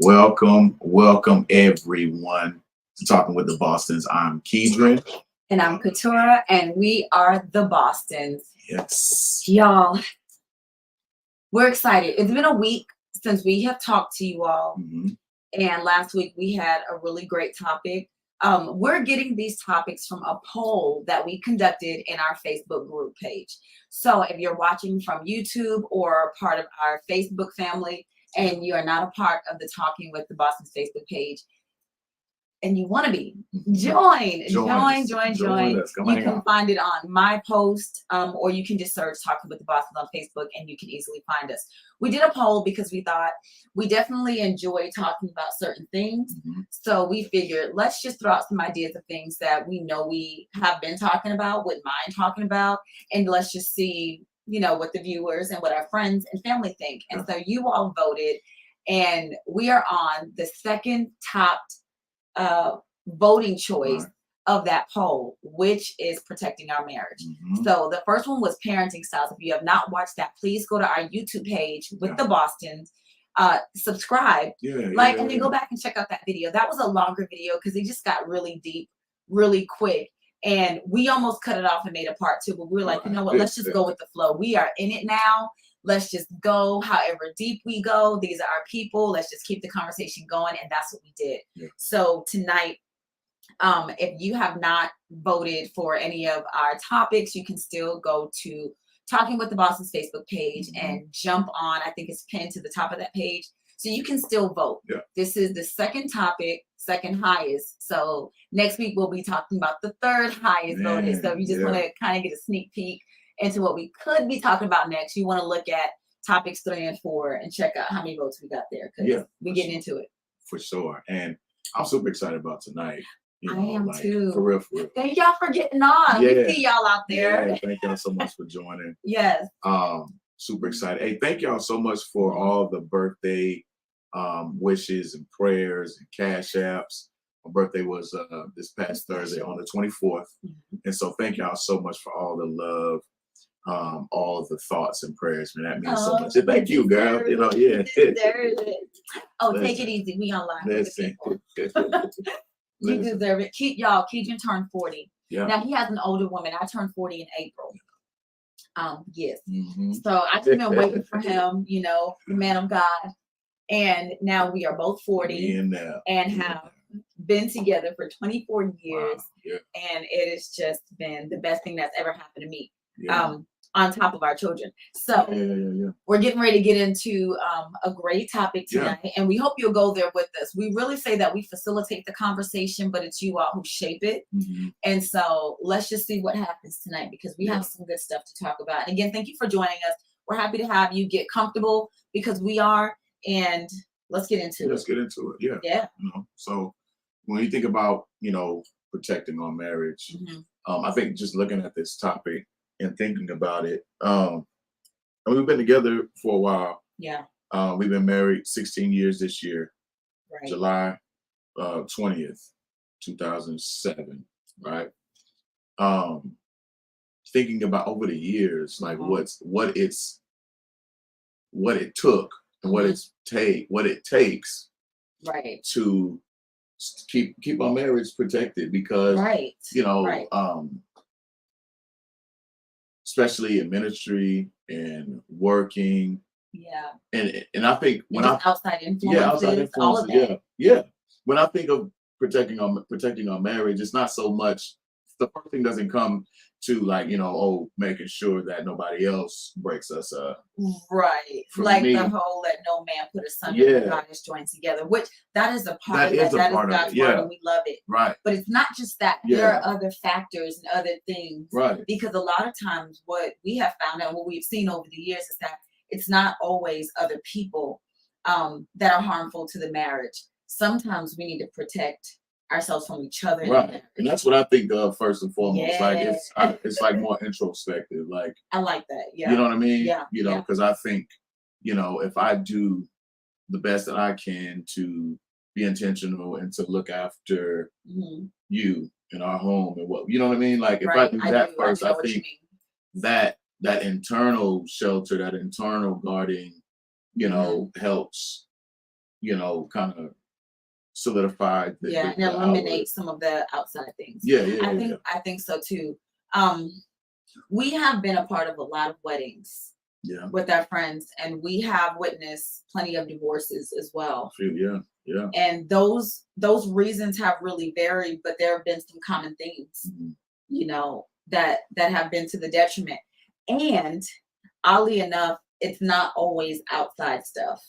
Welcome everyone to Talking with the Bostons. I'm Keedren. And I'm Katura, and we are the Bostons. Yes. Y'all, we're excited. It's been a week since we have talked to you all. Mhm. And last week we had a really great topic. We're getting these topics from a poll that we conducted in our Facebook group page. So if you're watching from YouTube or part of our Facebook family and you are not a part of the Talking with the Bostons Facebook page, and you want to be, join us. you Come can find it on my post, or you can just search Talking with the Bostons on Facebook and you can easily find us. We did a poll because we thought we definitely enjoy talking about certain things. So we figured let's just throw out some ideas of things that we know we have been talking about, wouldn't mind talking about, and let's just see what the viewers and what our friends and family think. And so you all voted, and we are on the second topped voting choice of that poll, which is protecting our marriage. So the first one was parenting styles. If you have not watched that, please go to our YouTube page with the Bostons, subscribe, and then go back and check out that video. That was a longer video because it just got really deep really quick, and we almost cut it off and made a part two, but we were like, you know what, let's just go with the flow. We are in it now. Let's just go however deep we go. These are our people. Let's just keep the conversation going. And that's what we did. So tonight, if you have not voted for any of our topics, you can still go to Talking with the Bostons Facebook page and jump on. I think it's pinned to the top of that page. So you can still vote. This is the second topic, second highest. So next week, we'll be talking about the third highest voted. So if you just want to kind of get a sneak peek into what we could be talking about next, you want to look at topics 3 and 4 and check out how many votes we got there, because we're getting into it. For sure. And I'm super excited about tonight. I am too. For real, for real. Thank y'all for getting on. We see y'all out there. Thank y'all so much for joining. Yes. Super excited. Hey, thank y'all so much for all the birthday wishes and prayers and cash apps. My birthday was this past Thursday on the 24th. And so thank y'all so much for all the love. All the thoughts and prayers, man, that means so much. Thank you, girl. Take it easy. We online. You deserve it. Keedren turned 40. Now he has an older woman. I turned 40 in April. Yes. So I just been waiting for him, the man of God. And now we are both 40 and have been together for 24 years. And it has just been the best thing that's ever happened to me. On top of our children. So we're getting ready to get into a great topic tonight, and we hope you'll go there with us. We really say that we facilitate the conversation, but it's you all who shape it. And so let's just see what happens tonight, because we have some good stuff to talk about. And again, thank you for joining us. We're happy to have you. Get comfortable, because we are, and let's get into it. Let's get into it. So when you think about, protecting our marriage, I think just looking at this topic and thinking about it, and we've been together for a while. We've been married 16 years this year, July 20th, 2007, right? Thinking about over the years, like what it took and what it takes, to keep our marriage protected, because especially in ministry and working. And I think when outside influences, all of that. When I think of protecting our marriage, it's not so much, the first thing doesn't come to making sure that nobody else breaks us up. Like me, the whole let no man put asunder God is joined together, which that is a part of that. That is God's word, and we love it. But it's not just that. There are other factors and other things. Because a lot of times what we have found out, what we've seen over the years, is that it's not always other people that are harmful to the marriage. Sometimes we need to protect ourselves from each other. And that's what I think of first and foremost. Like it's like more introspective. Like I like that. You know what I mean? Because I think, if I do the best that I can to be intentional and to look after you in our home and what, you know what I mean? Like if I do that first, I think that internal shelter, that internal guarding, helps kind of solidified and eliminate some of the outside things. I think so too. We have been a part of a lot of weddings with our friends, and we have witnessed plenty of divorces as well. And those reasons have really varied, but there have been some common themes, that have been to the detriment. And oddly enough, it's not always outside stuff.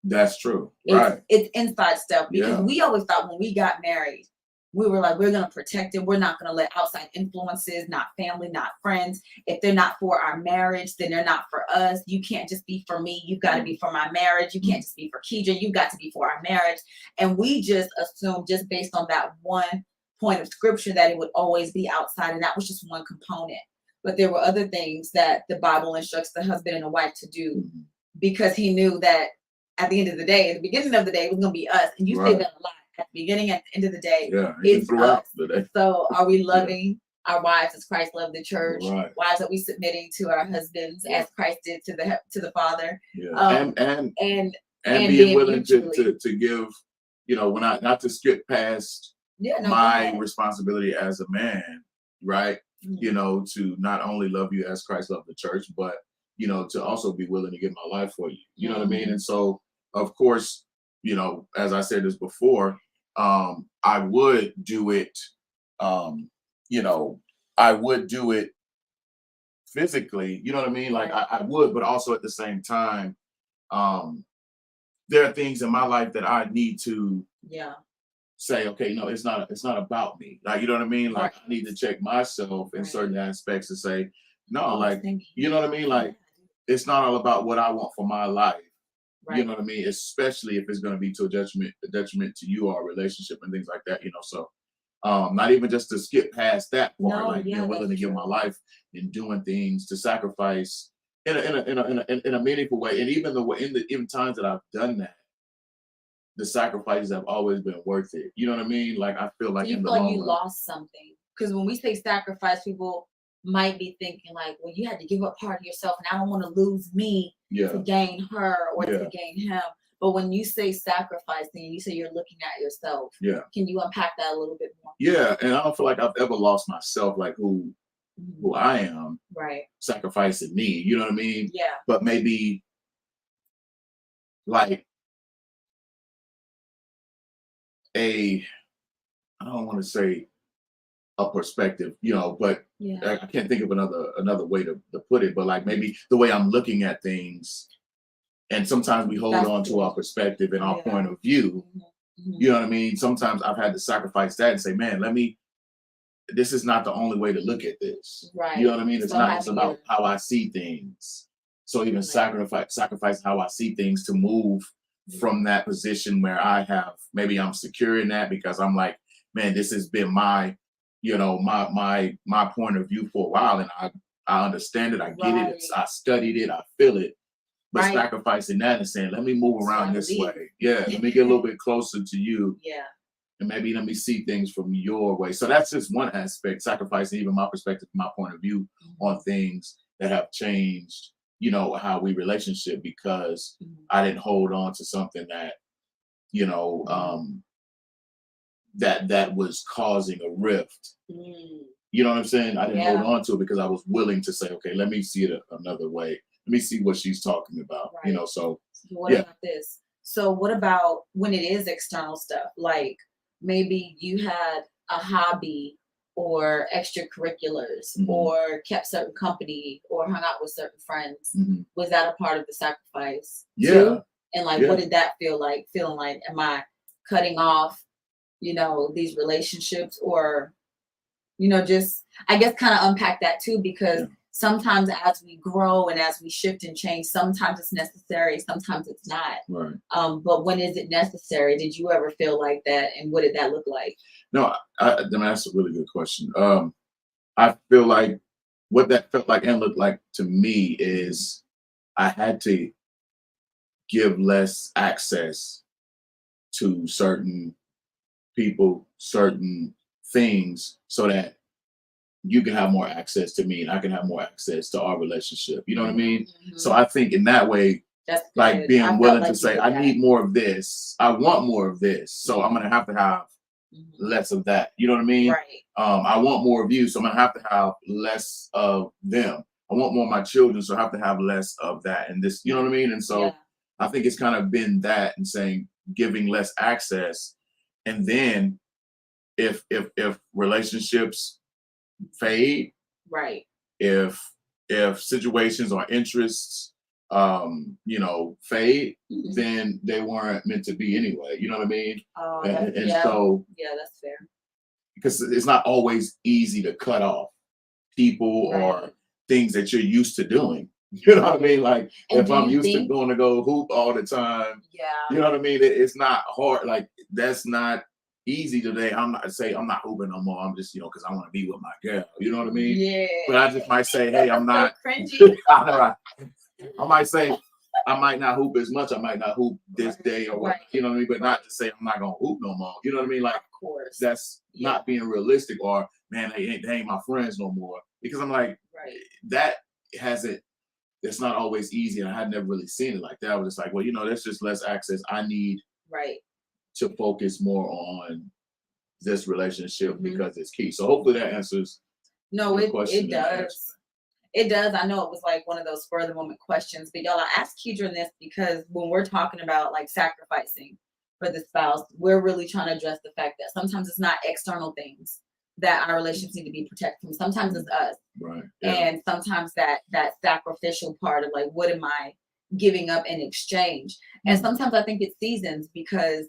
That's true. Right. It's inside stuff, because we always thought when we got married, we were like, we're going to protect it. We're not going to let outside influences, not family, not friends. If they're not for our marriage, then they're not for us. You can't just be for me. You've got to be for my marriage. You can't just be for Keedren. You've got to be for our marriage. And we just assumed, just based on that one point of scripture, that it would always be outside. And that was just one component. But there were other things that the Bible instructs the husband and the wife to do, because he knew that at the end of the day, at the beginning of the day, it was going to be us. And you say that a lot. At the beginning, at the end of the day, it's us. So are we loving our wives as Christ loved the church? Wives, are we submitting to our husbands as Christ did to the Father? And being willing to give, when not to skip past my responsibility as a man, right? To not only love you as Christ loved the church, but to also be willing to give my life for you. You know what I mean? And so, of course, as I said this before, I would do it, I would do it physically, you know what I mean? Like I would, but also at the same time, there are things in my life that I need to say, okay, no, it's not about me. Like, you know what I mean? Like I need to check myself in certain aspects and say, no, like, you know what I mean? Like, it's not all about what I want for my life. You know what I mean? Especially if it's going to be to a detriment to you or a relationship and things like that, So, not even just to skip past that part, being willing to give my life and doing things to sacrifice in a meaningful way. And even in times that I've done that, the sacrifices have always been worth it. You know what I mean? Like I feel like you lost something, because when we say sacrifice, people might be thinking like, well, you had to give up part of yourself, and I don't want to lose me to gain her or to gain him. But when you say sacrifice, then you say you're looking at yourself. Can you unpack that a little bit more? And I don't feel like I've ever lost myself, like who I am, sacrificing me. You know what I mean? But maybe like I don't want to say a perspective, but I can't think of another way to put it, but like maybe the way I'm looking at things, and sometimes we hold on to our perspective and our point of view. You know what I mean? Sometimes I've had to sacrifice that and say, man, this is not the only way to look at this. You know what I mean? It's not just about how I see things. So even sacrifice how I see things to move from that position where maybe I'm secure in that, because I'm like, man, this has been my my point of view for a while, and I understand it, I get it, I studied it, I feel it, but sacrificing that and saying, let me move around this way. Let me get a little bit closer to you. And maybe let me see things from your way. So that's just one aspect, sacrificing even my perspective, my point of view on things that have changed, how we relationship, because I didn't hold on to something that, that was causing a rift. You know what I'm saying? I didn't hold on to it because I was willing to say, okay, let me see it another way. Let me see what she's talking about. So what about this? So what about when it is external stuff? Like maybe you had a hobby or extracurriculars or kept certain company or hung out with certain friends. Was that a part of the sacrifice too? And like, what did that feel like? Feeling like, am I cutting off, these relationships, or, just, I guess, kind of unpack that too, because sometimes as we grow and as we shift and change, sometimes it's necessary, sometimes it's not. But when is it necessary? Did you ever feel like that? And what did that look like? No, that's a really good question. I feel like what that felt like and looked like to me is I had to give less access to certain people, certain things, so that you can have more access to me and I can have more access to our relationship. You know what I mean? So I think in that way, That's like good. being I felt willing like to you say, did I that. need more of this. I want more of this. So I'm gonna have to have less of that. You know what I mean? Right. I want more of you, so I'm gonna have to have less of them. I want more of my children, so I have to have less of that. And this, you know what I mean? And so Yeah. I think it's kind of been that and saying giving less access. And then if relationships fade, Right. if situations or interests fade, then they weren't meant to be anyway. You know what I mean? Oh, And yeah. so Yeah, that's fair. because it's not always easy to cut off people or things that you're used to doing. You know what I mean? Like And if I'm used to going to go hoop all the time, you know what I mean? It's not hard. Like that's not easy today. I'm not hooping no more. I'm just, because I want to be with my girl. You know what I mean? Yeah. But I just might say, hey, I'm not cringy. I might say I might not hoop as much. I might not hoop this day or what, you know what I mean? But not to say I'm not gonna hoop no more. You know what I mean? Like, of course, that's not being realistic. Or man, they ain't my friends no more. Because I'm like, that hasn't. It's not always easy, and I had never really seen it like that. I was just like, well, there's just less access. I need to focus more on this relationship because it's key. So hopefully that answers. No, your question it does. It does. I know it was like one of those spur of the moment questions, but y'all, I asked Keedren this because when we're talking about like sacrificing for the spouse, we're really trying to address the fact that sometimes it's not external things that our relationships need to be protected from. Sometimes it's us. Right. Yeah. And sometimes that sacrificial part of like, what am I giving up in exchange? And sometimes I think it's seasons because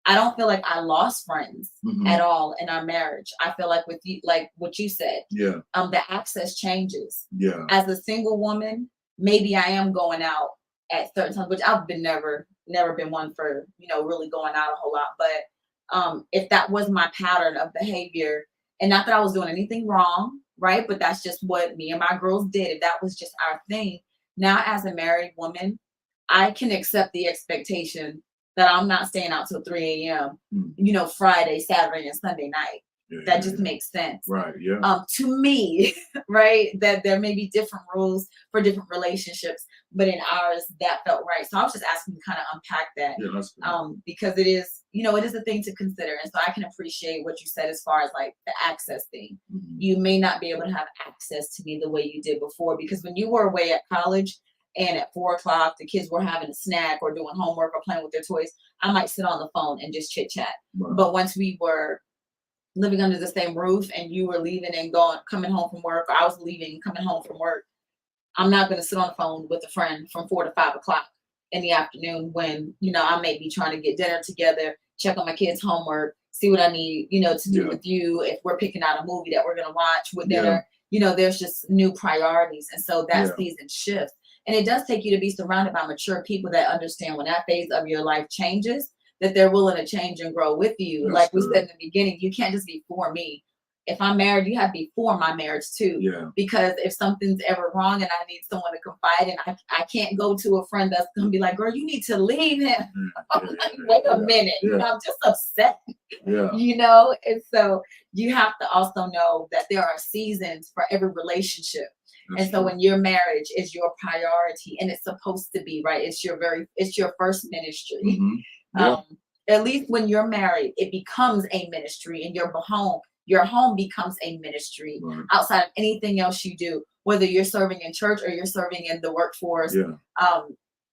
I don't feel like I lost friends at all in our marriage. I feel like with you, like what you said, the access changes. Yeah. As a single woman, maybe I am going out at certain times, which I've been never been one for, really going out a whole lot. But if that was my pattern of behavior, and not that I was doing anything wrong, right? But that's just what me and my girls did. If that was just our thing. Now, as a married woman, I can accept the expectation that I'm not staying out till 3 a.m., Friday, Saturday, and Sunday night. That just makes sense. Right. Yeah. To me, right, that there may be different rules for different relationships, but in ours, that felt right. So I was just asking to kind of unpack that. Yeah, that's good. Because it is, it is a thing to consider. And so I can appreciate what you said as far as like the access thing. You may not be able to have access to me the way you did before, because when you were away at college, and at 4:00, the kids were having a snack or doing homework or playing with their toys, I might sit on the phone and just chit chat. Right. But once we were living under the same roof and you were leaving and coming home from work, or I was leaving and coming home from work, I'm not going to sit on the phone with a friend from 4 to 5 o'clock in the afternoon when, I may be trying to get dinner together, check on my kids' homework, see what I need, to do with you. If we're picking out a movie that we're going to watch with dinner, there's just new priorities. And so that season shifts. And it does take you to be surrounded by mature people that understand when that phase of your life changes, that they're willing to change and grow with you. That's like we said in the beginning, you can't just be for me. If I'm married, you have to be for my marriage too. Yeah. Because if something's ever wrong and I need someone to confide in, I can't go to a friend that's going to be like, girl, you need to leave him. Wait a minute. I'm just upset. Yeah. And so you have to also know that there are seasons for every relationship. That's so when your marriage is your priority, and it's supposed to be, right? It's your first ministry. At least when you're married, it becomes a ministry, and your home becomes a ministry outside of anything else you do, whether you're serving in church or you're serving in the workforce.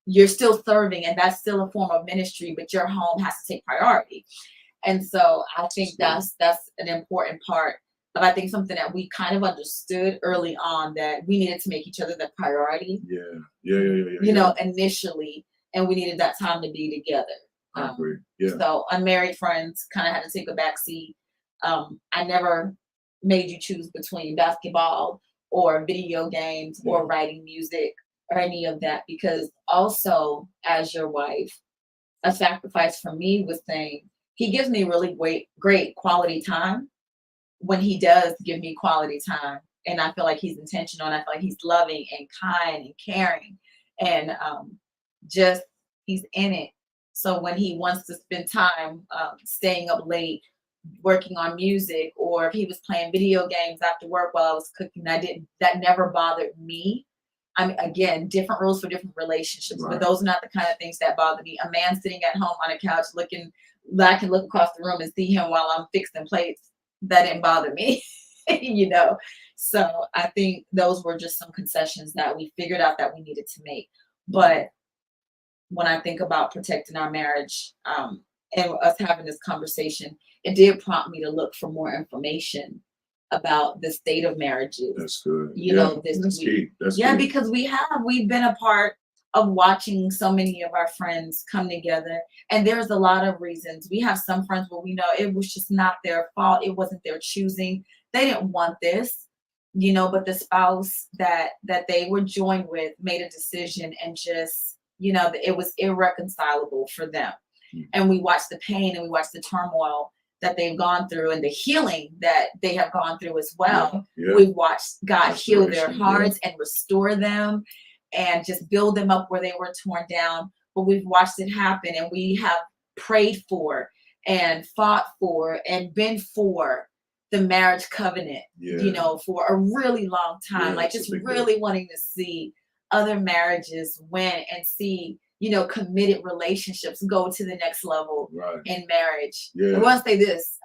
You're still serving, and that's still a form of ministry, but your home has to take priority. And so I think that's an important part. But I think something that we kind of understood early on, that we needed to make each other the priority. Initially, and we needed that time to be together. I agree. Yeah. So unmarried friends kind of had to take a back seat. I never made you choose between basketball or video games or writing music or any of that, because also as your wife, a sacrifice for me was saying he gives me really great quality time. When he does give me quality time, and I feel like he's intentional, and I feel like he's loving and kind and caring, and just he's in it. So when he wants to spend time staying up late working on music, or if he was playing video games after work while I was cooking, that never bothered me, I mean, again, different rules for different relationships, Right. but those are not the kind of things that bother me. A man sitting at home on a couch looking, I can look across the room and see him while I'm fixing plates. That didn't bother me, you know. So I think those were just some concessions that we figured out that we needed to make. But when I think about protecting our marriage, and us having this conversation, it did prompt me to look for more information about the state of marriages. That's good. You know, this that's week. key. That's Yeah, key. because we've been a part of watching so many of our friends come together, and there's a lot of reasons. We have some friends where we know it was just not their fault, it wasn't their choosing, they didn't want this, you know, but the spouse that they were joined with made a decision, and just, you know, it was irreconcilable for them. And we watched the pain and we watched the turmoil that they've gone through and the healing that they have gone through as well. Yeah. We've watched God heal their Restoration, hearts and restore them and just build them up where they were torn down. But we've watched it happen, and we have prayed for and fought for and been for the marriage covenant, you know, for a really long time. Like, just really wanting to see other marriages win and see, you know, committed relationships go to the next level in marriage. I want to say this,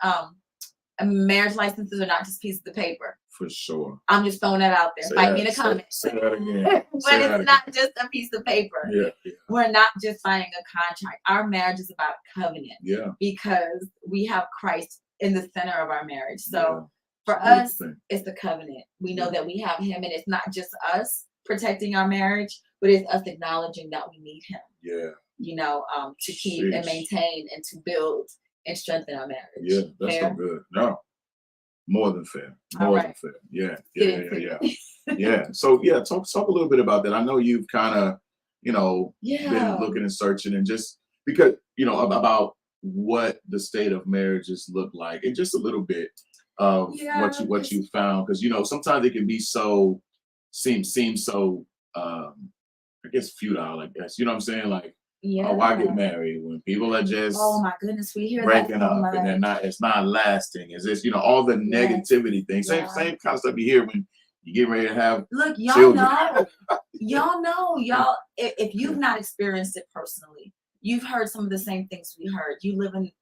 marriage licenses are not just pieces of paper. For sure. I'm just throwing that out there. Fight me in the comments. Say that again. But it's not just a piece of paper. Yeah. We're not just signing a contract. Our marriage is about covenant. Yeah. Because we have Christ in the center of our marriage. So for us, it's the covenant. We know that we have him, and it's not just us protecting our marriage, but it's us acknowledging that we need him. Yeah. You know, to keep and maintain and to build and strengthen our marriage. Yeah, that's so good. No, more than fair. More than fair. Yeah. Yeah. So talk a little bit about that. I know you've kind of, you know, been looking and searching, and just because, you know, about what the state of marriages look like, and just a little bit of what you found, because, you know, sometimes it can be so seem so I guess futile, I guess. You know what I'm saying? Like, why get married when people are just, oh my goodness, we hear breaking that so up much. and it's not lasting. Is this, you know, all the negativity things. Same kind of stuff you hear when you get ready to have children. Y'all, if you've not experienced it personally, you've heard some of the same things we heard. You live in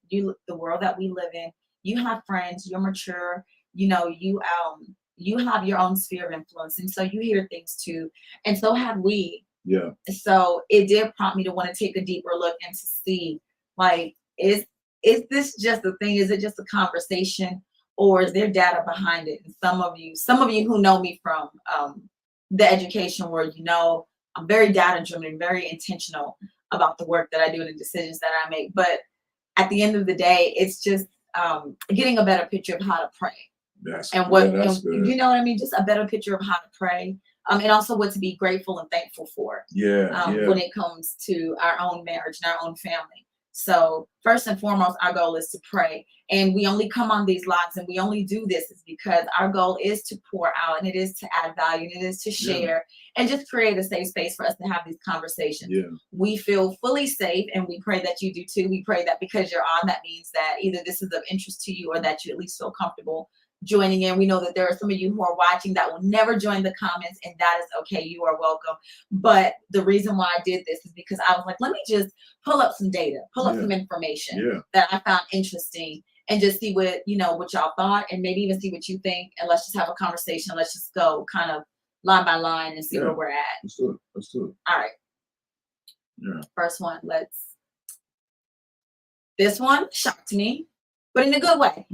the world that we live in. You have friends, you're mature, you know, you have your own sphere of influence, and so you hear things too, and so have we. Yeah. So it did prompt me to want to take a deeper look and to see, like, is this just a thing? Is it just a conversation, or is there data behind it? And some of you who know me from the education world, you know, I'm very data driven and very intentional about the work that I do and the decisions that I make. But at the end of the day, it's just getting a better picture of how to pray. You know what I mean? Just a better picture of how to pray. And also what to be grateful and thankful for. When it comes to our own marriage and our own family. So first and foremost, our goal is to pray. And we only come on these lives, and we only do this is because our goal is to pour out, and it is to add value, and it is to share and just create a safe space for us to have these conversations. We feel fully safe, and we pray that you do too. We pray that because you're on, that means that either this is of interest to you or that you at least feel comfortable joining in. We know that there are some of you who are watching that will never join the comments, and that is okay. You are welcome. But the reason why I did this is because I was like, let me just pull up some data, pull up some information that I found interesting, and just see what y'all thought, and maybe even see what you think, and let's just have a conversation. Let's just go kind of line by line and see where we're at. Let's do it. All right. First one, this one shocked me, but in a good way.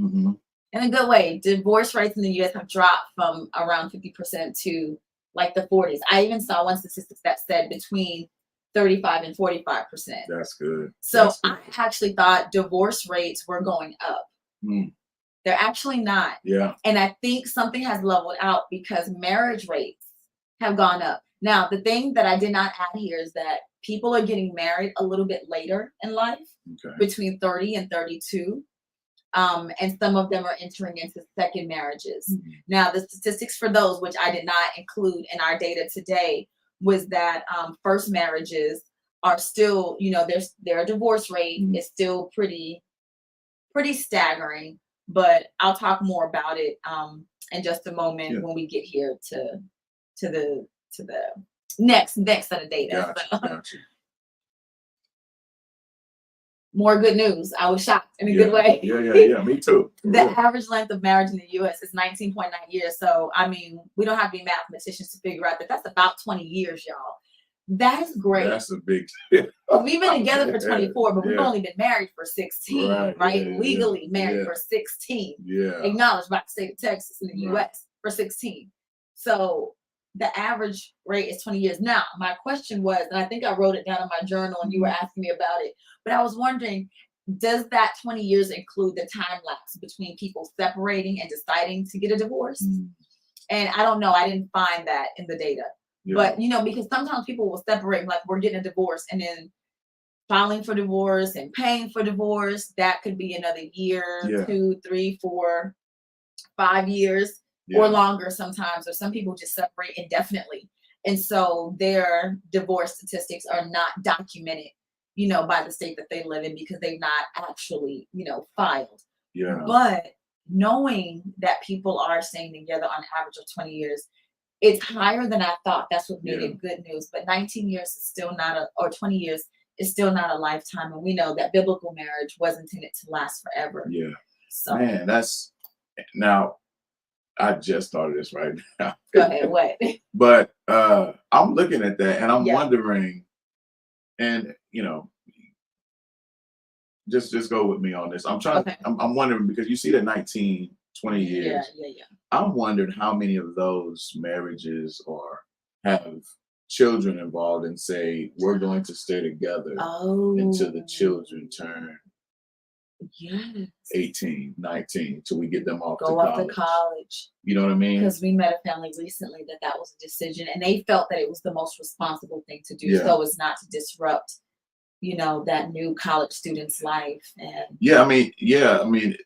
In a good way. Divorce rates in the U.S. have dropped from around 50% to like the 40s. I even saw one statistics that said between 35 and 45%. That's good. So I actually thought divorce rates were going up. They're actually not. And I think something has leveled out because marriage rates have gone up. Now, the thing that I did not add here is that people are getting married a little bit later in life, between 30 and 32. And some of them are entering into second marriages. Now, the statistics for those, which I did not include in our data today, was that first marriages are still, their divorce rate is still pretty staggering. But I'll talk more about it in just a moment when we get here to the next set of data. Gotcha. More good news. I was shocked in a good way. Yeah. Me too. The average length of marriage in the U.S. is 19.9 years. So, I mean, we don't have to be mathematicians to figure out that that's about 20 years, y'all. That is great. That's a big. We've been together for 24, but we've only been married for 16, right? Legally married for 16. Yeah. Acknowledged by the state of Texas in the U.S. for 16. So the average rate is 20 years. Now, my question was, and I think I wrote it down in my journal and you were asking me about it, but I was wondering, does that 20 years include the time lapse between people separating and deciding to get a divorce? And I don't know. I didn't find that in the data. But, you know, because sometimes people will separate, like we're getting a divorce and then filing for divorce and paying for divorce. That could be another year, 2, 3, 4, 5 years or longer sometimes. Or some people just separate indefinitely. And so their divorce statistics are not documented, you know, by the state that they live in because they've not actually, you know, filed. But knowing that people are staying together on average of 20 years, it's higher than I thought. That's what made it good news. But 19 years is still not or 20 years is still not a lifetime. And we know that biblical marriage was intended to last forever. Yeah. So, man, now I just started this right now. Go ahead, what? But I'm looking at that and I'm wondering, and you know, just go with me on this. I'm trying. I'm wondering because you see that 19, 20 years. Yeah. I'm wondering how many of those marriages have children involved and say we're going to stay together until the children turn 18, 19, till we get them off to college. You know what I mean? Because we met a family recently that was a decision, and they felt that it was the most responsible thing to do, so as not to disrupt, you know, that new college student's life. And I mean,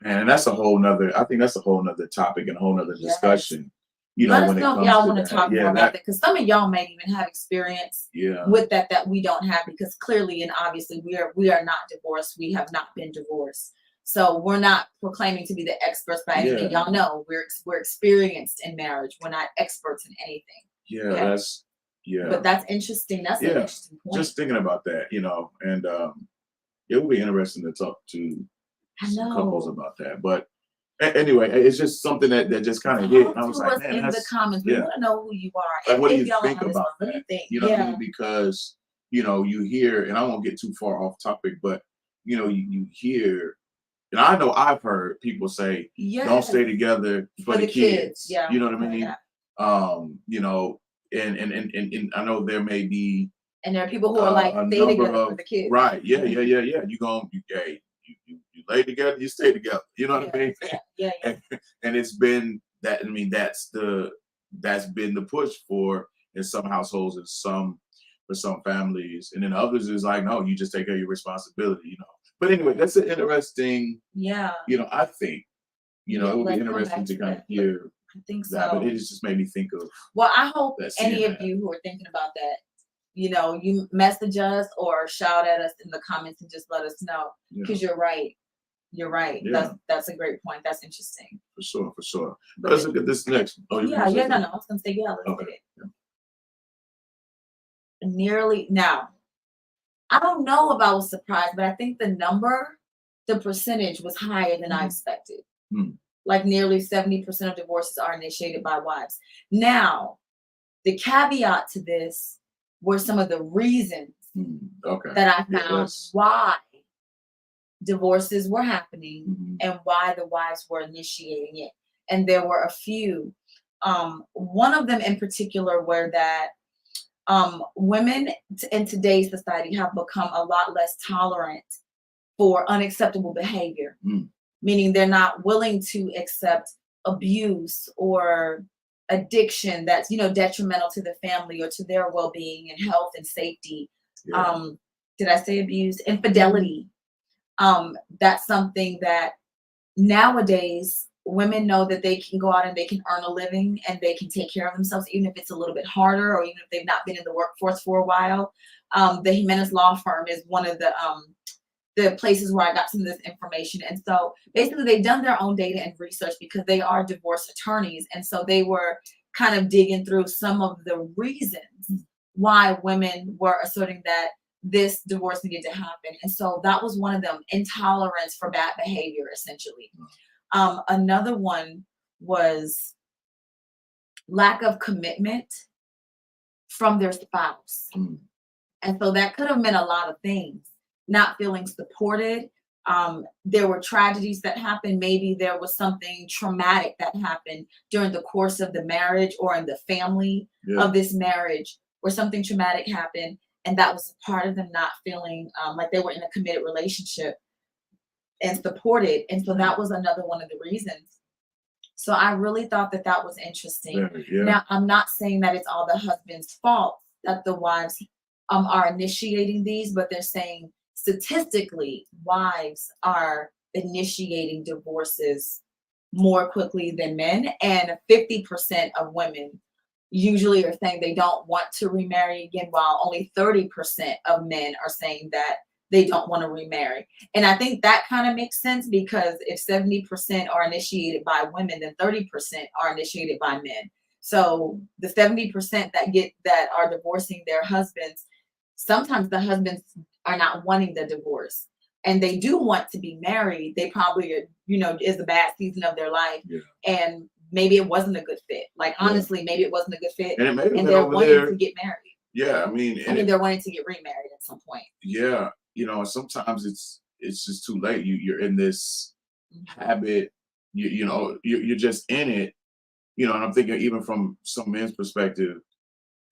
and that's a whole nother. I think that's a whole nother topic and a whole nother discussion. You know, let us when know if y'all want to talk more about that, because some of y'all may even have experience with that we don't have, because clearly and obviously we are not divorced. We have not been divorced, so we're not proclaiming to be the experts by anything. Y'all know we're experienced in marriage. We're not experts in anything. But that's interesting. That's an interesting point. Just thinking about that, you know, and it will be interesting to talk to some couples about that. But anyway, it's just something that just kind of hit. I was like, man, in the comments, we want to know who you are. Like, what do you think about that? What do you think? You know what I mean? Because, you know, you hear, and I won't get too far off topic, but, you know, you hear, and I know I've heard people say, don't stay together for the kids. You know what I mean? You know, and I know there may be, and there are people who are like, stay together for the kids. Right. Yeah. You lay together, you stay together. You know what I mean? Yeah. And it's been that. I mean, that's been the push in some households and for some families, and then others is like, no, you just take care of your responsibility. You know. But anyway, that's an interesting. You know, I think, you know, it would be interesting to kind of hear. I think so. That, but it just made me think of. Well, I hope any of you who are thinking about that, you know, you message us or shout at us in the comments and just let us know, because you're right. You're right. That's a great point. That's interesting. For sure. But let's look at this next. No. I was gonna say let's get it. Nearly now. I don't know if I was surprised, but I think the percentage was higher than I expected. Like nearly 70% of divorces are initiated by wives. Now, the caveat to this were some of the reasons that I found why divorces were happening and why the wives were initiating it. And there were a few. One of them in particular were that women in today's society have become a lot less tolerant for unacceptable behavior, meaning they're not willing to accept abuse or addiction that's, you know, detrimental to the family or to their well-being and health and safety. Did I say abuse? Infidelity. That's something that nowadays women know that they can go out and they can earn a living and they can take care of themselves, even if it's a little bit harder or even if they've not been in the workforce for a while. The Jimenez Law Firm is one of the places where I got some of this information. And so basically they've done their own data and research because they are divorce attorneys. And so they were kind of digging through some of the reasons why women were asserting that this divorce needed to happen. And so that was one of them, intolerance for bad behavior, essentially. Another one was lack of commitment from their spouse. And so that could have meant a lot of things. Not feeling supported. There were tragedies that happened. Maybe there was something traumatic that happened during the course of the marriage or in the family of this marriage, where something traumatic happened. And that was part of them not feeling like they were in a committed relationship and supported. And so that was another one of the reasons. So I really thought that that was interesting. Now, I'm not saying that it's all the husband's fault that the wives are initiating these, but they're saying statistically, wives are initiating divorces more quickly than men. And 50% of women usually are saying they don't want to remarry again, while only 30% of men are saying that they don't want to remarry. And I think that kind of makes sense, because if 70% are initiated by women, then 30% are initiated by men. So the 70% that are divorcing their husbands, sometimes the husbands are not wanting the divorce, and they do want to be married. They probably are, is the bad season of their life. And maybe it wasn't a good fit. Like, honestly, maybe it wasn't a good fit. And they're wanting to get married. Yeah, they're wanting to get remarried at some point. Yeah, sometimes it's just too late. You're in this habit. You're just in it. And I'm thinking, even from some men's perspective,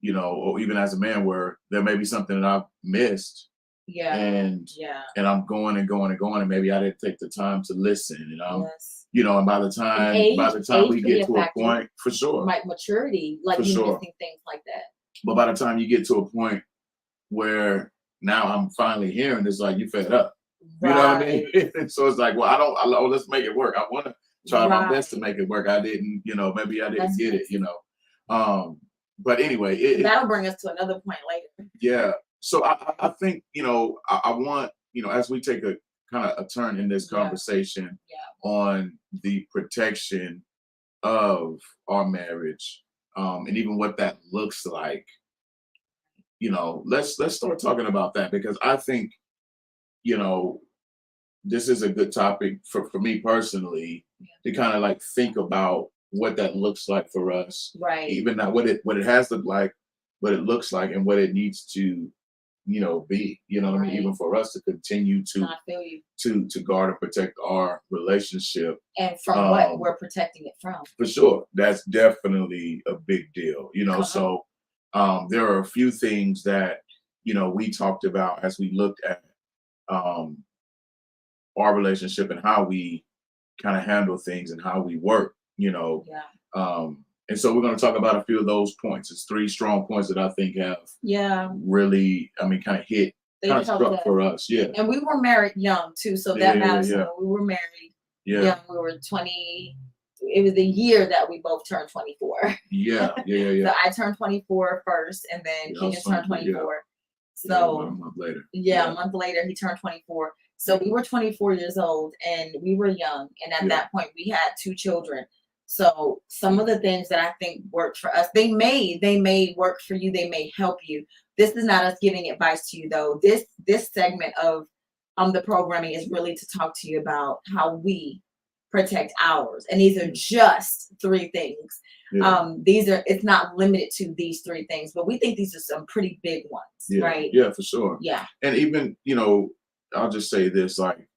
or even as a man, where there may be something that I've missed. And I'm going and going and going, and maybe I didn't take the time to listen. And by the time we get to a point, for sure, like maturity, like you missing things like that. But by the time you get to a point where now I'm finally hearing, it's like you fed up. You know what I mean? And so it's like, well, let's make it work. I want to try my best to make it work. I didn't, maybe I didn't get it. But anyway, that'll bring us to another point later. Yeah. So I think, I want, as we take a kind of a turn in this conversation on the protection of our marriage, and even what that looks like, let's start talking about that, because I think, this is a good topic for me personally to kind of like think about what that looks like for us. Right. Even not what it has looked like, what it looks like, and what it needs to be, what I mean, even for us to continue to guard and protect our relationship. And from what we're protecting it from. For sure. That's definitely a big deal, So there are a few things that, we talked about as we looked at our relationship and how we kind of handle things and how we work, and so we're going to talk about a few of those points. It's 3 strong points that I think have really, kind of hit, kind of struck for us. Yeah. And we were married young too. So that matters. We were married young. We were 20. It was the year that we both turned 24. Yeah. So I turned 24 first, and then he just turned 24. So a month later. A month later, he turned 24. So we were 24 years old, and we were young. And at that point, we had 2 children. So some of the things that I think worked for us, they may work for you. They may help you. This is not us giving advice to you, though. This segment of the programming is really to talk to you about how we protect ours. And these are just 3 things. It's not limited to these 3 things, but we think these are some pretty big ones, right? Yeah, for sure. Yeah. And even, I'll just say this, like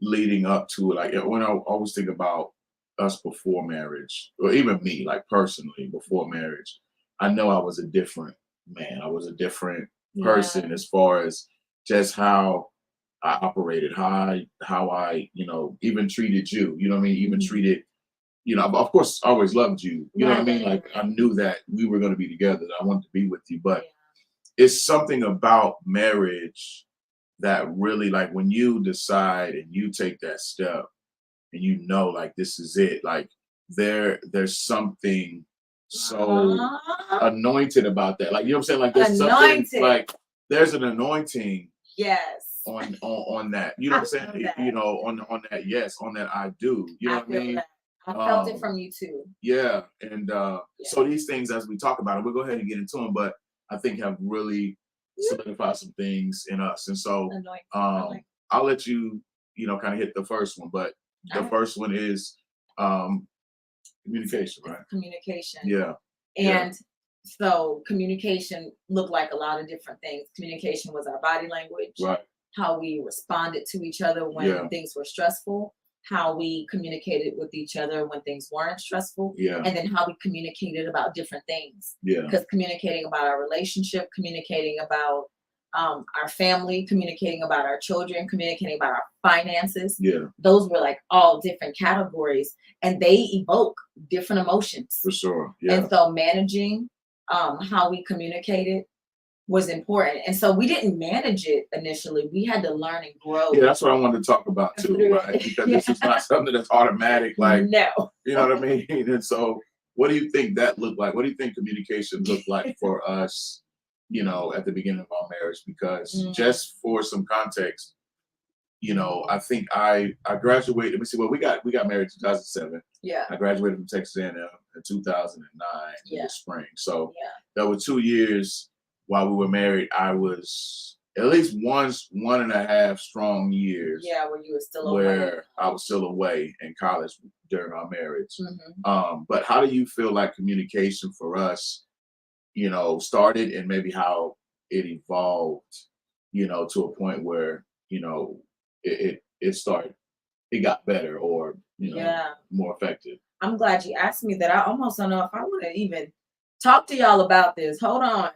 leading up to it, like when I always think about us before marriage, or even me, like personally before marriage, I know I was a different man. I was a different person as far as just how I operated, how I, even treated you, even treated, of course, I always loved you, you know what I mean? Like I knew that we were going to be together, that I wanted to be with you, but it's something about marriage that really, like when you decide and you take that step and like this is it, like there's something so anointed about that. Like, you know what I'm saying? Like there's something, like there's an anointing on that. You know what I'm saying? On that, yes, on that I do. You know what I mean? I felt it from you too. Yeah. And so these things, as we talk about it, we'll go ahead and get into them, but I think have really solidified some things in us. And so I'll let you, kind of hit the first one, but the first one is communication, right? Communication. Yeah. And so communication looked like a lot of different things. Communication was our body language, right? How we responded to each other when things were stressful, how we communicated with each other when things weren't stressful, and then how we communicated about different things. Because communicating about our relationship, communicating about our family, communicating about our children, communicating about our finances. Those were like all different categories, and they evoke different emotions. For sure. And so managing how we communicated was important. And so we didn't manage it initially. We had to learn and grow. Yeah, that's what I wanted to talk about too, right? Because this is not something that's automatic. Like, no. You know what I mean? And so what do you think that looked like? What do you think communication looked like for us, at the beginning of our marriage? Because just for some context, I think I graduated. Let me see. Well, we got married in 2007. Yeah. I graduated from Texas A&M in 2009 in the spring. So there were 2 years while we were married. I was at least one and a half strong years. Yeah, where you were still where I was still away in college during our marriage. But how do you feel like communication for us, started, and maybe how it evolved, to a point where, it got better or, more effective? I'm glad you asked me that. I almost don't know if I want to even talk to y'all about this. Hold on.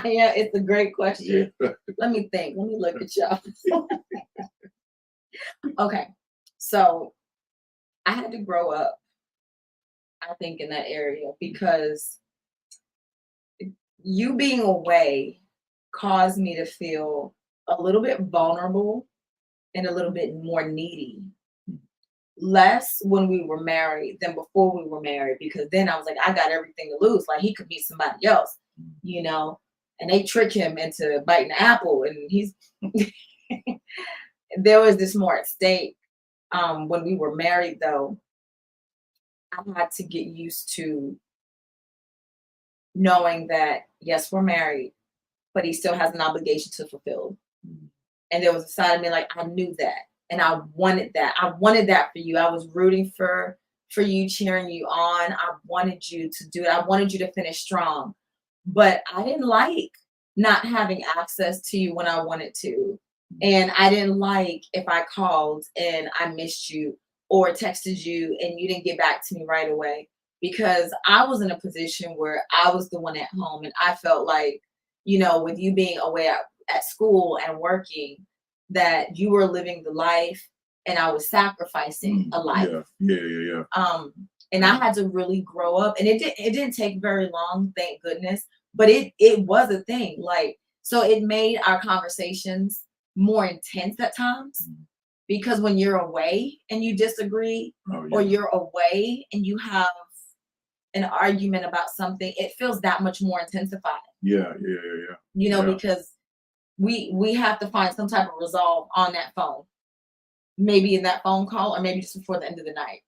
Yeah, it's a great question. Let me think. Let me look at y'all. Okay. So I had to grow up, I think, in that area, because you being away caused me to feel a little bit vulnerable and a little bit more needy. Less when we were married than before we were married, because then I was like, I got everything to lose. Like, he could meet somebody else, and they trick him into biting the apple, and he's there was this more at stake. When we were married, though, I had to get used to knowing that, yes, we're married, but he still has an obligation to fulfill. And there was a side of me like, I knew that, and I wanted that. I wanted that for you. I was rooting for you, cheering you on. I wanted you to do it. I wanted you to finish strong. But I didn't like not having access to you when I wanted to. And I didn't like if I called and I missed you, or texted you and you didn't get back to me right away, because I was in a position where I was the one at home, and I felt like, with you being away at school and working, that you were living the life and I was sacrificing a life. Yeah. And I had to really grow up, and it didn't take very long, thank goodness, but it was a thing. Like, so it made our conversations more intense at times, because when you're away and you disagree, or you're away and you have an argument about something, it feels that much more intensified. Yeah. Because we have to find some type of resolve on that phone, maybe in that phone call, or maybe just before the end of the night.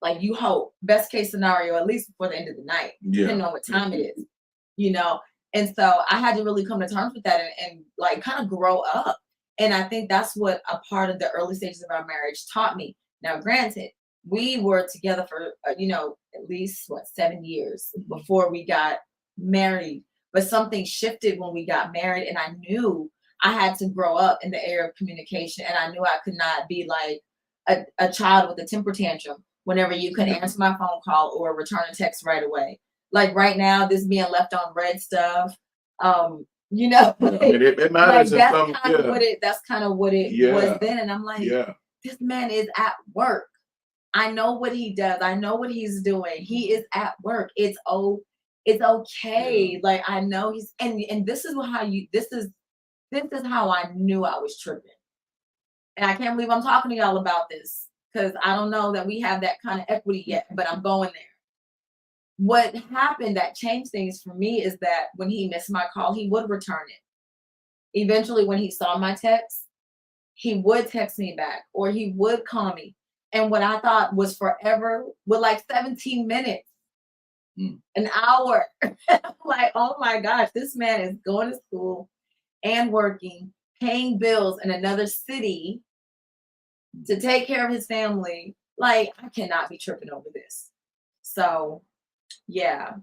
Like, you hope, best case scenario, at least before the end of the night, depending on what time it is, And so I had to really come to terms with that and like kind of grow up. And I think that's what a part of the early stages of our marriage taught me. Now, granted, we were together for, at least 7 years before we got married. But something shifted when we got married, and I knew I had to grow up in the area of communication. And I knew I could not be like a child with a temper tantrum whenever you could answer my phone call or return a text right away. Like right now, this being left on red stuff, it matters. Like, that's kind of what it was then. And I'm like, this man is at work. I know what he does. I know what he's doing. He is at work. It's okay. Like, I know he's, and this is how I knew I was tripping. And I can't believe I'm talking to y'all about this, because I don't know that we have that kind of equity yet, but I'm going there. What happened that changed things for me is that when he missed my call, he would return it. Eventually, when he saw my text, he would text me back, or he would call me. And what I thought was forever with like 17 minutes, an hour. Like, oh my gosh, this man is going to school and working, paying bills in another city to take care of his family. Like, I cannot be tripping over this. So yeah.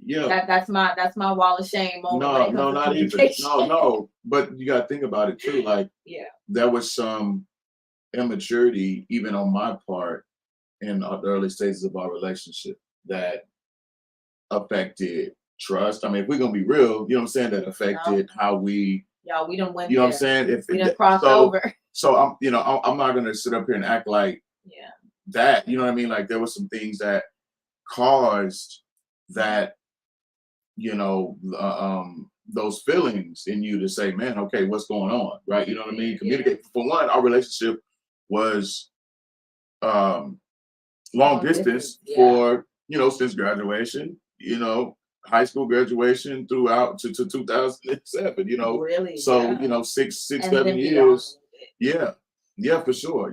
That's my wall of shame moment. No, not even. No. But you gotta think about it too. Like, there was some immaturity even on my part in the early stages of our relationship that affected trust. I mean, if we're gonna be real, you know what I'm saying, that affected how we we don't went you know there. what I'm saying? If we done crossed over. So I'm not gonna sit up here and act like that, you know what I mean? Like, there were some things that caused that, those feelings in you to say, man, okay, what's going on? Right? You know what I mean? Communicate. For one, our relationship was long distance for, since graduation, high school graduation throughout to 2007, Really? So, 7 years. Yeah, for sure.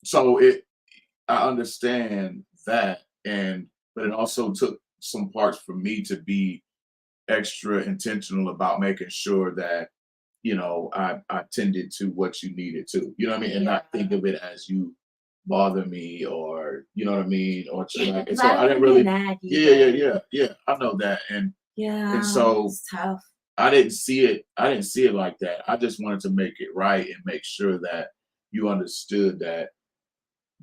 So I understand that, but it also took some parts for me to be extra intentional about making sure that, I tended to what you needed to, you know what I mean? And not think of it as you bother me, or you know what I mean, or like, and so I didn't really I know that, and so it's tough. I didn't see it like that. I just wanted to make it right and make sure that you understood that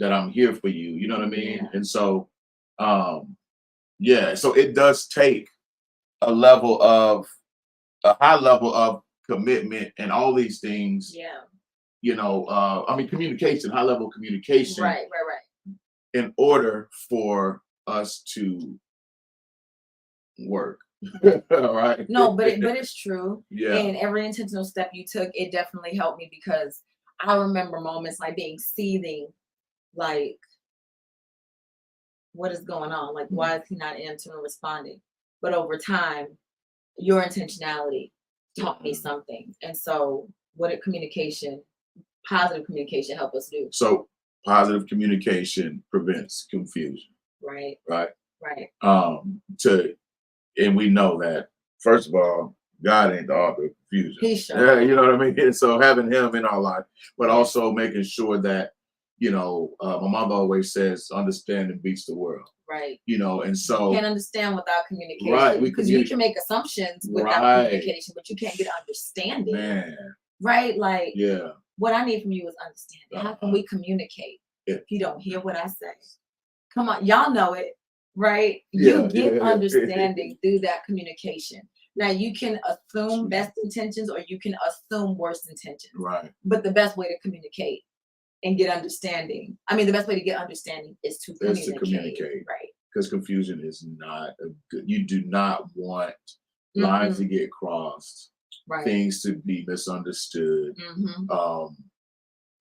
I'm here for you, you know what I mean? And so so it does take a high level of commitment and all these things, communication, high level communication, right, in order for us to work. All right. No, but it's true. Yeah. And every intentional step you took, it definitely helped me, because I remember moments like being seething, like, what is going on? Like, why is he not answering or responding? But over time, your intentionality taught me something. And so what did positive communication help us do? So positive communication prevents confusion. Right. And we know that, first of all, God ain't the author of confusion. He's sure. Yeah, you know what I mean? And so having him in our life, but also making sure that, my mother always says, understanding beats the world. Right. And so you can't understand without communication. Right. Because you can make assumptions without communication, but you can't get understanding. Man. Right? Like, yeah. What I need from you is understanding. How can we communicate if you don't hear what I say? Come on, y'all know it, right? You get understanding through that communication. Now, you can assume best intentions, or you can assume worst intentions. Right. But the best way to communicate and get understanding, the best way to get understanding is to communicate. Right. Because confusion is not you do not want lines to get crossed, things to be misunderstood.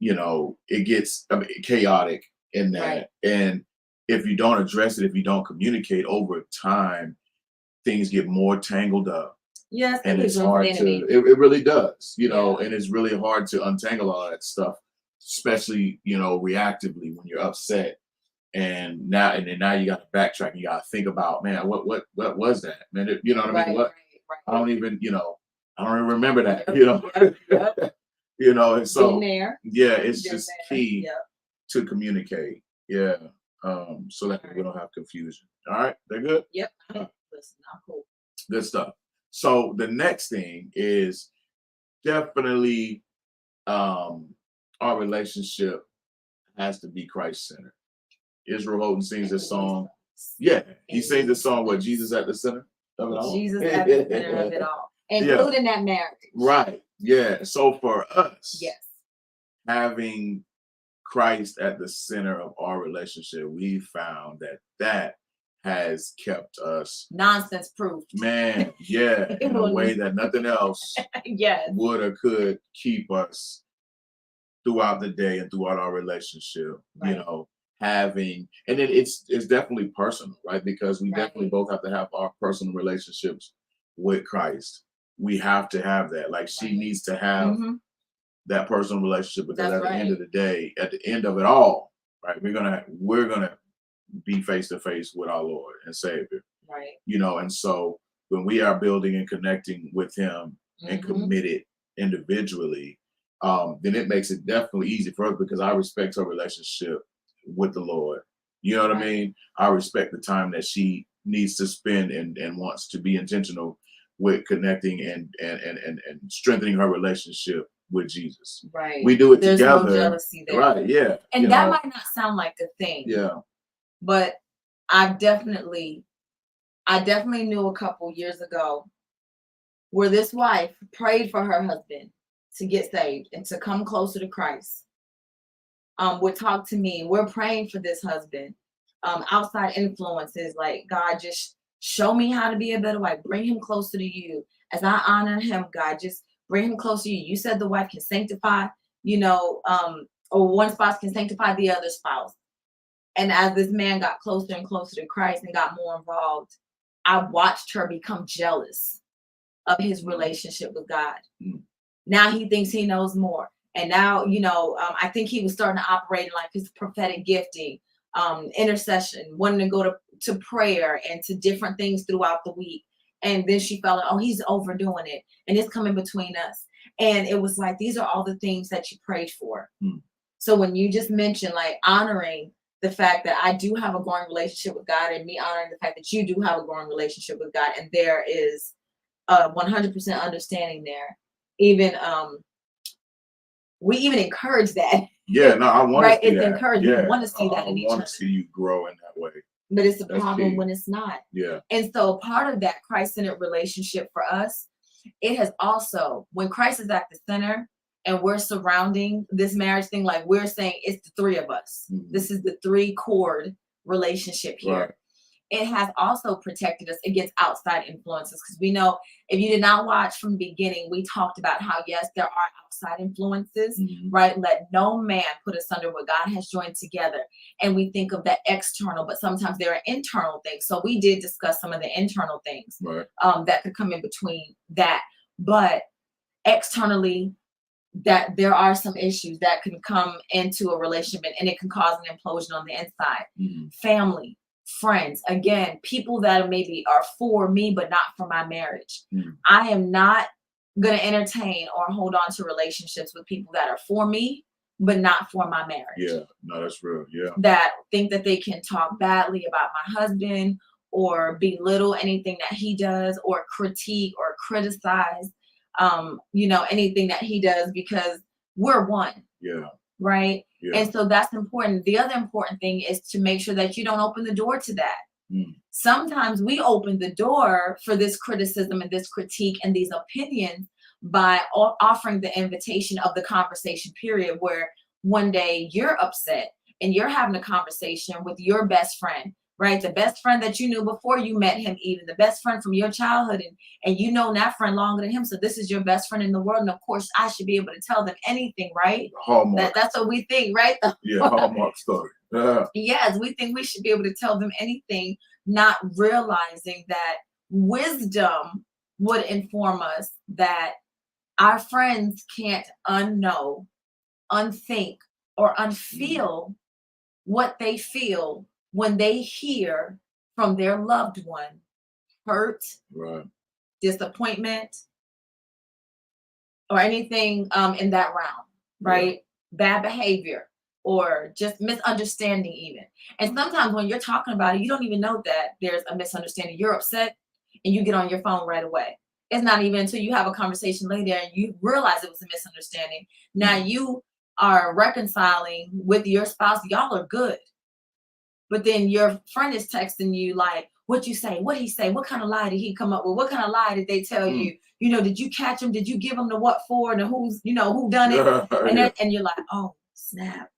It gets chaotic in that. Right. And if you don't address it, if you don't communicate, over time, things get more tangled up. Yes, and it's hard to. It really does, and it's really hard to untangle all that stuff, especially reactively when you're upset. And now you got to backtrack. You got to think about, man, what was that, man? You know what I mean? What I don't even remember that. And so it's just key to communicate. Yeah. So that we don't have confusion. All right, they're good. Yep. Listen, I'm cool. Good stuff. So the next thing is definitely our relationship has to be Christ-centered. Israel Houghton sings this song. Yeah, he sings this song, what, Jesus at the center of it all? Jesus at the center of it all. Including that marriage. Right. Yeah. So for us, having Christ at the center of our relationship, we found that has kept us nonsense proof. Man, in a way that nothing else would or could keep us throughout the day and throughout our relationship. Right. Having, and then it's definitely personal, right? Because we definitely both have to have our personal relationships with Christ. We have to have that. Like, she needs to have that personal relationship, because That's at the end right. of the day, at the end of it all, right, we're gonna be face to face with our Lord and Savior. Right. You know, and so when we are building and connecting with Him and committed individually, then it makes it definitely easy for us, because I respect her relationship with the Lord. You know what I mean? I respect the time that she needs to spend and wants to be intentional with connecting and strengthening her relationship with Jesus. Right. We do it There's together. No jealousy there. Right. Yeah. And that might not sound like a thing. Yeah. But I definitely knew a couple years ago where this wife prayed for her husband to get saved and to come closer to Christ. Would talk to me. We're praying for this husband. Outside influences, like, God, just show me how to be a better wife. Bring him closer to you. As I honor him, God, just bring him closer to you. You said the wife can sanctify, or one spouse can sanctify the other spouse. And as this man got closer and closer to Christ and got more involved, I watched her become jealous of his relationship with God. Now he thinks he knows more. And now, I think he was starting to operate in like his prophetic gifting, intercession, wanting to go to prayer and to different things throughout the week. And then she felt like, oh, he's overdoing it. And it's coming between us. And it was like, these are all the things that you prayed for. So when you just mentioned like honoring the fact that I do have a growing relationship with God, and me honoring the fact that you do have a growing relationship with God, and there is 100% understanding there. Even we even encourage that. Yeah, no, I want right? to see It's that. encouraged. Yeah. We want to see that in each I other. want to see you grow in that way. But it's a That's problem key. when it's not. Yeah. And so part of that Christ-centered relationship for us, it has also, when Christ is at the center and we're surrounding this marriage thing, like we're saying it's the three of us. This is the three-chord relationship here. Right. It has also protected us against outside influences, because we know, if you did not watch from the beginning, we talked about how, yes, there are outside influences, right? Let no man put us under what God has joined together. And we think of that external, but sometimes there are internal things. So we did discuss some of the internal things that could come in between that. But externally, that there are some issues that can come into a relationship, and it can cause an implosion on the inside. Family, friends, again, people that maybe are for me but not for my marriage. I am not going to entertain or hold on to relationships with people that are for me but not for my marriage. Yeah, no, that's real. Yeah. That think that they can talk badly about my husband or belittle anything that he does or critique or criticize anything that he does, because we're one. Yeah. Right. Yeah. And so that's important. The other important thing is to make sure that you don't open the door to that. Sometimes we open the door for this criticism and this critique and these opinions by offering the invitation of the conversation period, where one day you're upset and you're having a conversation with your best friend, right? The best friend that you knew before you met him, even the best friend from your childhood, and you know that friend longer than him. So this is your best friend in the world. And of course, I should be able to tell them anything, right? Hallmark. That's what we think, right? Yeah, Hallmark story. Yes, we think we should be able to tell them anything, not realizing that wisdom would inform us that our friends can't unknow, unthink, or unfeel what they feel when they hear from their loved one hurt, disappointment, or anything in that realm, right? Bad behavior or just misunderstanding even. And sometimes when you're talking about it, you don't even know that there's a misunderstanding. You're upset and you get on your phone right away. It's not even until you have a conversation later and you realize it was a misunderstanding. Now you are reconciling with your spouse. Y'all are good. But then your friend is texting you like, what you say? What he say? What kind of lie did he come up with? What kind of lie did they tell you? Did you catch him? Did you give him the what for? And who's, who done it? And you're like, oh, snap.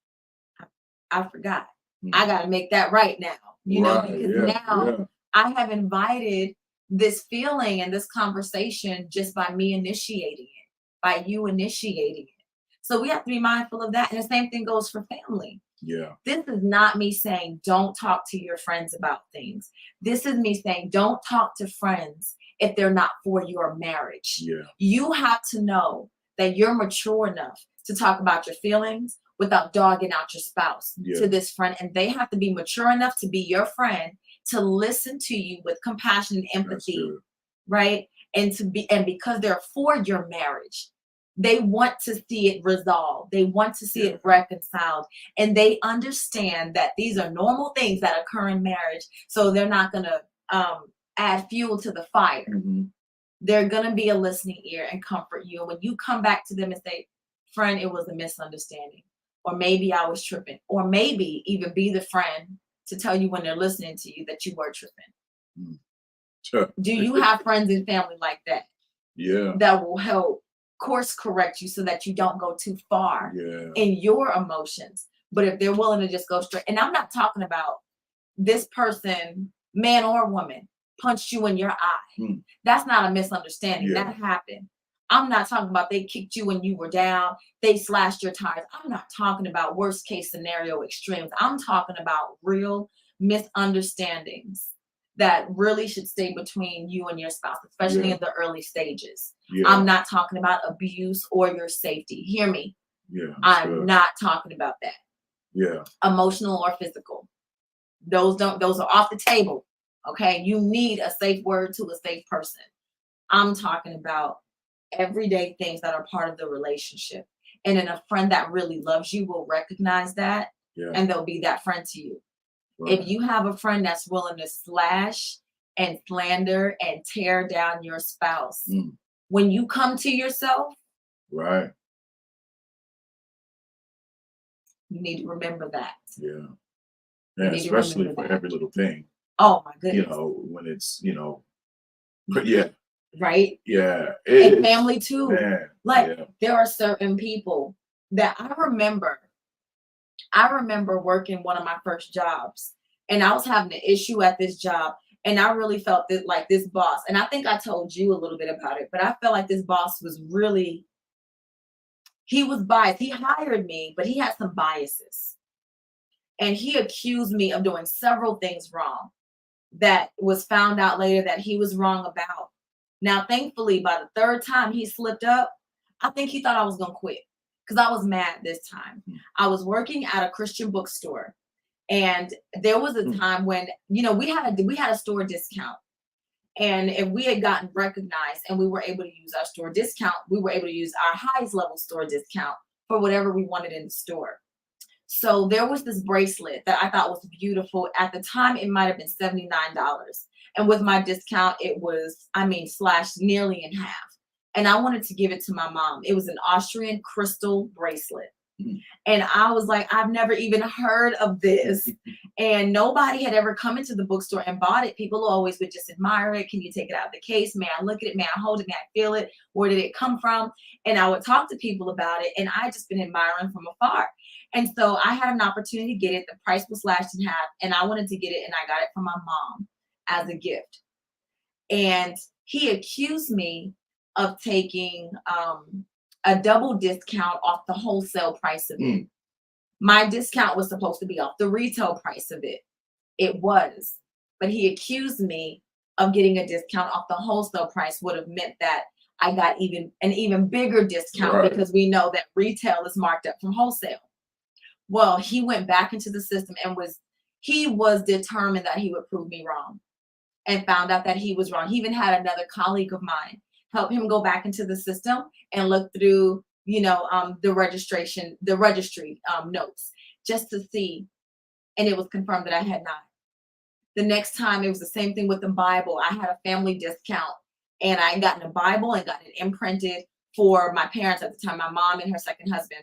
I forgot. I got to make that right now, because now I have invited this feeling and this conversation just by me initiating it, by you initiating it. So we have to be mindful of that. And the same thing goes for family. Yeah. This is not me saying don't talk to your friends about things. This is me saying don't talk to friends if they're not for your marriage. Yeah. You have to know that you're mature enough to talk about your feelings without dogging out your spouse Yeah. to this friend. And they have to be mature enough to be your friend, to listen to you with compassion and empathy, right? And because they're for your marriage, they want to see it resolved. They want to see it reconciled. And they understand that these are normal things that occur in marriage. So they're not going to add fuel to the fire. Mm-hmm. They're going to be a listening ear and comfort you. And when you come back to them and say, friend, it was a misunderstanding, or maybe I was tripping, or maybe even be the friend to tell you when they're listening to you that you were tripping. Sure. Do you have friends and family like that? Yeah. That will help course correct you so that you don't go too far in your emotions. But if they're willing to just go straight, and I'm not talking about this person, man or woman, punched you in your eye. That's not a misunderstanding. That happened. I'm not talking about they kicked you when you were down, they slashed your tires. I'm not talking about worst case scenario extremes. I'm talking about real misunderstandings that really should stay between you and your spouse, especially in the early stages. I'm not talking about abuse or your safety. Hear me. I'm not talking about that. Emotional or physical. Those are off the table. Okay. You need a safe word to a safe person. I'm talking about everyday things that are part of the relationship. And then a friend that really loves you will recognize that and they'll be that friend to you. If you have a friend that's willing to slash and slander and tear down your spouse, when you come to yourself, you need to remember that. Yeah, especially for every little thing. Oh my goodness. When it's, right? Yeah. And family too. Man. There are certain people that I remember working one of my first jobs, and I was having an issue at this job, and I really felt that like this boss, and I think I told you a little bit about it, but I felt like this boss was really, he was biased. He hired me, but he had some biases. And he accused me of doing several things wrong that was found out later that he was wrong about. Now, thankfully, by the third time he slipped up, I think he thought I was going to quit because I was mad this time. I was working at a Christian bookstore, and there was a time when, we had a store discount. And if we had gotten recognized and we were able to use our store discount, we were able to use our highest level store discount for whatever we wanted in the store. So there was this bracelet that I thought was beautiful. At the time, it might have been $79. And with my discount, it was, slashed nearly in half. And I wanted to give it to my mom. It was an Austrian crystal bracelet. And I was like, I've never even heard of this. And nobody had ever come into the bookstore and bought it. People always would just admire it. Can you take it out of the case? May I look at it? May I hold it? May I feel it? Where did it come from? And I would talk to people about it. And I just been admiring from afar. And so I had an opportunity to get it. The price was slashed in half. And I wanted to get it. And I got it from my mom as a gift. And he accused me of taking a double discount off the wholesale price of it. My discount was supposed to be off the retail price of it. It was. But he accused me of getting a discount off the wholesale price, would have meant that I got an even bigger discount because we know that retail is marked up from wholesale. Well, he went back into the system and he was determined that he would prove me wrong, and found out that he was wrong. He even had another colleague of mine help him go back into the system and look through, the registry notes just to see. And it was confirmed that I had not. The next time, it was the same thing with the Bible. I had a family discount, and I got a Bible and got it imprinted for my parents at the time, my mom and her second husband.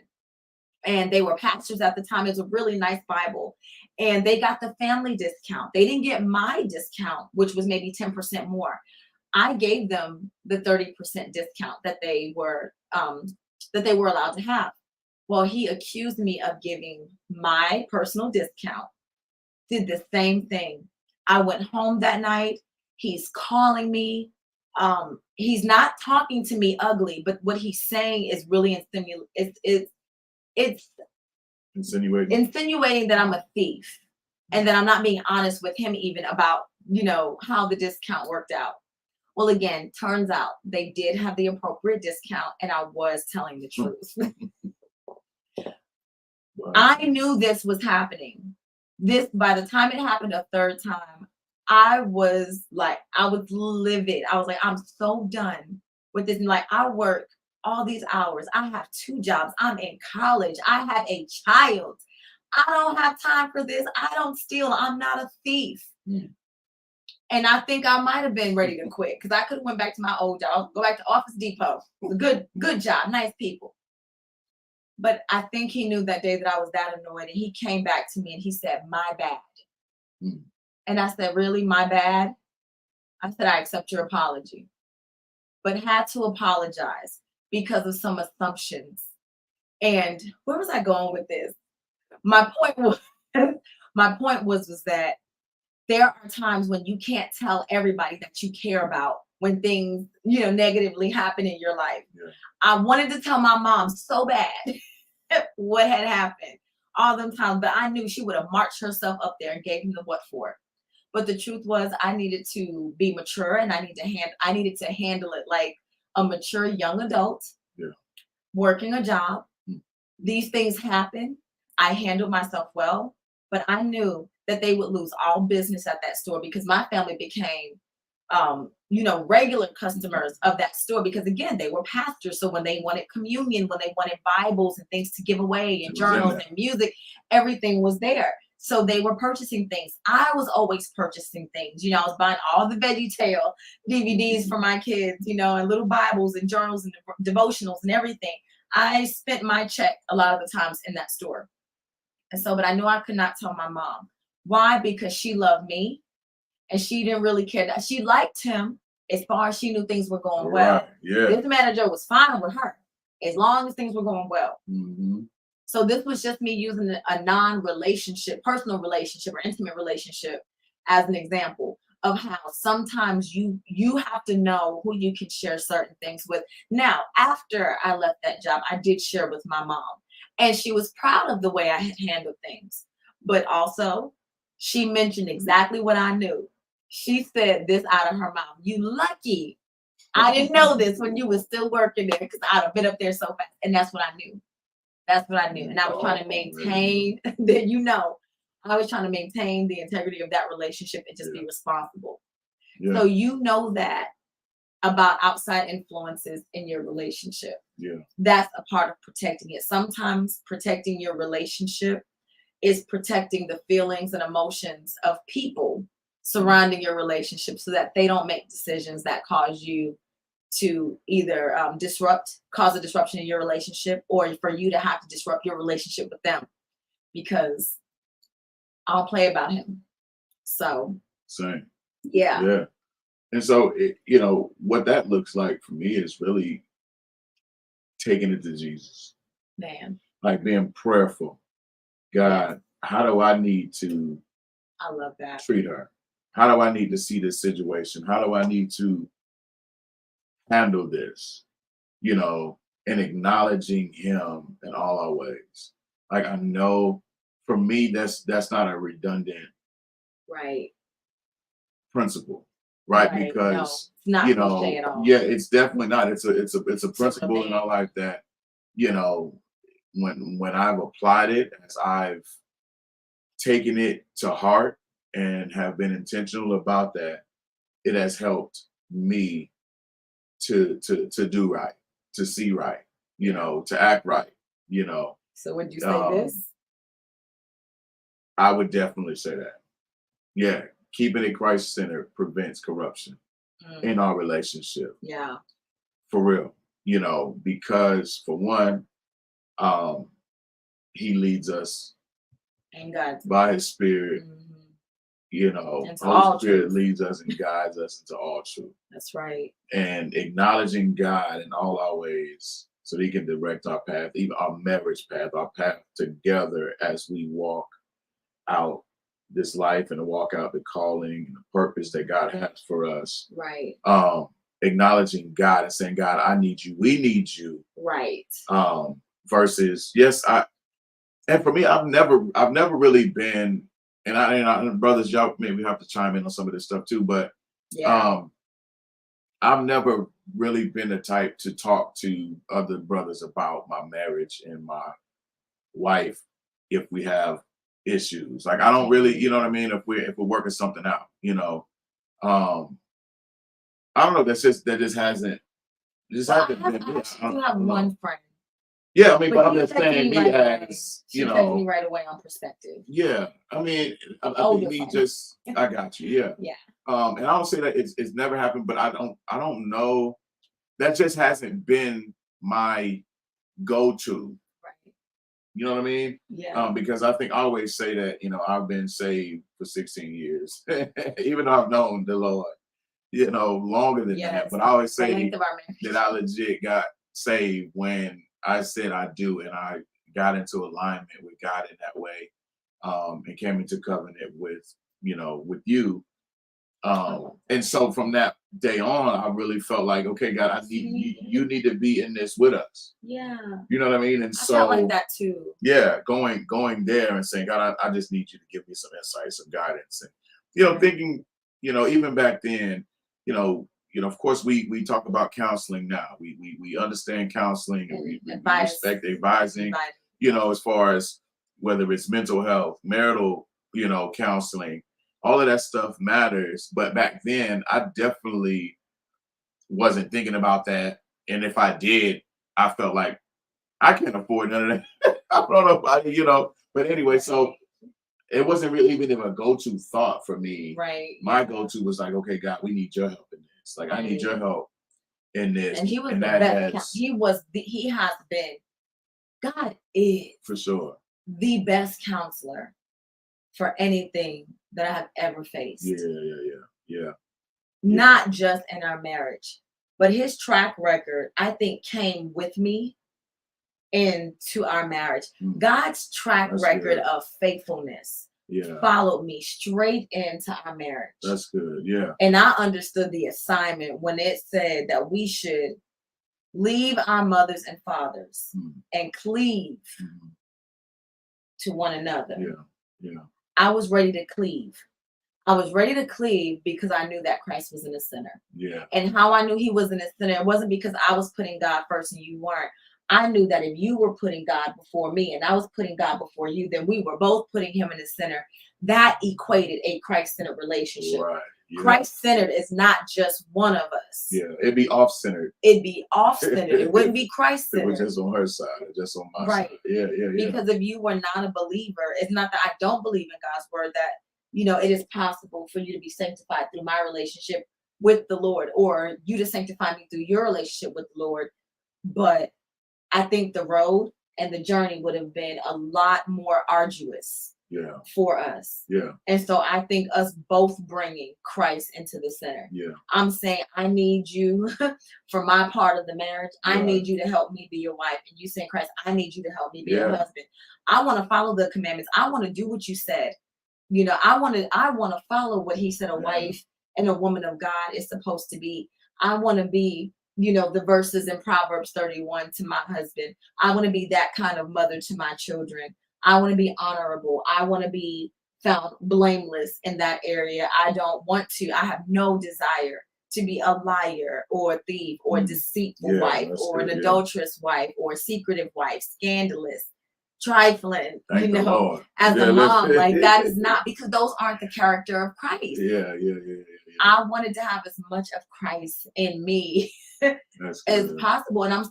And they were pastors at the time. It was a really nice Bible. And they got the family discount. They didn't get my discount, which was maybe 10% more. I gave them the 30% discount that they were allowed to have. Well, he accused me of giving my personal discount, did the same thing. I went home that night. He's calling me. He's not talking to me ugly, but what he's saying is really it's insinuating that I'm a thief and that I'm not being honest with him even about, how the discount worked out. Well, again, turns out they did have the appropriate discount and I was telling the truth. I knew this was happening. By the time it happened a third time, I was livid. I was like, I'm so done with this. And like, I work all these hours. I have 2 jobs. I'm in college. I have a child. I don't have time for this. I don't steal. I'm not a thief. And I think I might have been ready to quit because I could have went back to my old job, go back to Office Depot. It was a good job, nice people. But I think he knew that day that I was that annoyed, and he came back to me and he said, "My bad." And I said, "Really, my bad?" I said, "I accept your apology," but had to apologize because of some assumptions. And where was I going with this? My point was that there are times when you can't tell everybody that you care about when things, negatively happen in your life. Yeah. I wanted to tell my mom so bad what had happened all them times, but I knew she would have marched herself up there and gave me the what for. But the truth was, I needed to be mature, and I needed to handle it like a mature young adult, working a job. These things happen. I handled myself well, but I knew that they would lose all business at that store because my family became, regular customers of that store because, again, they were pastors. So when they wanted communion, when they wanted Bibles and things to give away and journals and music, everything was there. So they were purchasing things. I was always purchasing things. I was buying all the VeggieTale DVDs for my kids, and little Bibles and journals and devotionals and everything. I spent my check a lot of the times in that store. And so, but I knew I could not tell my mom. Why? Because she loved me and she didn't really care. She liked him as far as she knew things were going well. Yeah. This manager was fine with her as long as things were going well. So this was just me using a non-relationship, personal relationship or intimate relationship as an example of how sometimes you have to know who you can share certain things with. Now, after I left that job, I did share with my mom, and she was proud of the way I had handled things. But also, she mentioned exactly what I knew. She said this out of her mouth: "You lucky I didn't know this when you were still working there, because I'd have been up there so fast." And that's what I knew. That's what I knew. And I was trying to maintain that, I was trying to maintain the integrity of that relationship and just be responsible. So that about outside influences in your relationship. That's a part of protecting it. Sometimes protecting your relationship is protecting the feelings and emotions of people surrounding your relationship so that they don't make decisions that cause you to either cause a disruption in your relationship, or for you to have to disrupt your relationship with them, because I'll play about him. So same. Yeah. And so, what that looks like for me is really taking it to Jesus. Man. Like being prayerful. God, how do I need to I love that. treat her? How do I need to see this situation? How do I need to handle this? And acknowledging him in all our ways. Like, I know for me, that's not a redundant principle, right? Because no, it's not cliche at all. Yeah, it's definitely not. It's a principle in our life that, when I've applied it, as I've taken it to heart and have been intentional about that, it has helped me to do right, to see right, to act right, So would you say this? I would definitely say that. Yeah. Keeping it Christ-centered prevents corruption in our relationship. Yeah. For real. Because for one, he leads us and God by his spirit. Holy Spirit leads us and guides us into all truth. That's right. And acknowledging God in all our ways so that he can direct our path, even our marriage path, our path together as we walk out this life and to walk out the calling and the purpose that God has for us. Right. Acknowledging God and saying, God, I need you. We need you. Right. Versus, and for me, I've never really been, and brothers, y'all maybe have to chime in on some of this stuff too, but I've never really been the type to talk to other brothers about my marriage and my wife if we have issues. Like I don't really, you know what I mean, if we're working something out, you know. I don't know, that just hasn't I do have one friend. Yeah, I mean, but I'm you just texted saying, me me right as, She texted me right away on perspective. yeah, I mean, I think Older me friend. just, I got you, yeah. Yeah. And I don't say that it's never happened, but I don't know. That just hasn't been my go-to. Right. You know what I mean? Yeah. Because I think I always say that, you know, I've been saved for 16 years, even though I've known the Lord, you know, longer than that. But I always The say length of our marriage. that I legit got saved when I said I do, and I got into alignment with God in that way, and came into covenant with, you know, with you. And so from that day on, I really felt like, okay, God, I need you need to be in this with us. Yeah. You know what I mean? And I so felt like that too. yeah, going there and saying, God, I just need you to give me some insight, some guidance. And, you know, thinking, you know, even back then, you know, of course we talk about counseling now. We understand counseling and we respect advising, you know, as far as whether it's mental health, marital, you know, counseling, all of that stuff matters. But back then I definitely wasn't thinking about that. And if I did, I felt like I can't afford none of that. I don't know about you know, but anyway, so it wasn't really even a go-to thought for me. Right. My go-to was like, okay, God, we need your help in this. Like, I need your help in this. And he was the best. He has been. God is for sure the best counselor for anything that I have ever faced. Yeah. Not just in our marriage, but his track record, I think, came with me into our marriage. God's track record of faithfulness followed me straight into our marriage. That's good. Yeah. And I understood the assignment when it said that we should leave our mothers and fathers and cleave to one another. Yeah. I was ready to cleave. I was ready to cleave because I knew that Christ was in the center. Yeah. And how I knew he was in the center, it wasn't because I was putting God first and you weren't. I knew that if you were putting God before me and I was putting God before you, then we were both putting him in the center. That equated a Christ-centered relationship. Right. Yeah. Christ-centered is not just one of us. Yeah, it'd be off-centered. It'd be off-centered. It wouldn't be Christ-centered. It was just on her side, or just on my side. Yeah. Because if you were not a believer, it's not that I don't believe in God's word, that, you know, it is possible for you to be sanctified through my relationship with the Lord, or you to sanctify me through your relationship with the Lord. But I think the road and the journey would have been a lot more arduous for us. Yeah. And so I think us both bringing Christ into the center. Yeah. I'm saying, I need you for my part of the marriage. I need you to help me be your wife. And you saying, Christ, I need you to help me be your husband. I want to follow the commandments. I want to do what you said. You know, I want to follow what he said a wife and a woman of God is supposed to be. I want to be, you know, the verses in Proverbs 31 to my husband. I want to be that kind of mother to my children. I want to be honorable. I want to be found blameless in that area. I have no desire to be a liar or a thief or a deceitful wife or an adulterous wife or a secretive wife, scandalous, trifling, Thank you know, as a mom. Like, that is not, because those aren't the character of Christ. Yeah. I wanted to have as much of Christ in me as possible. And I'm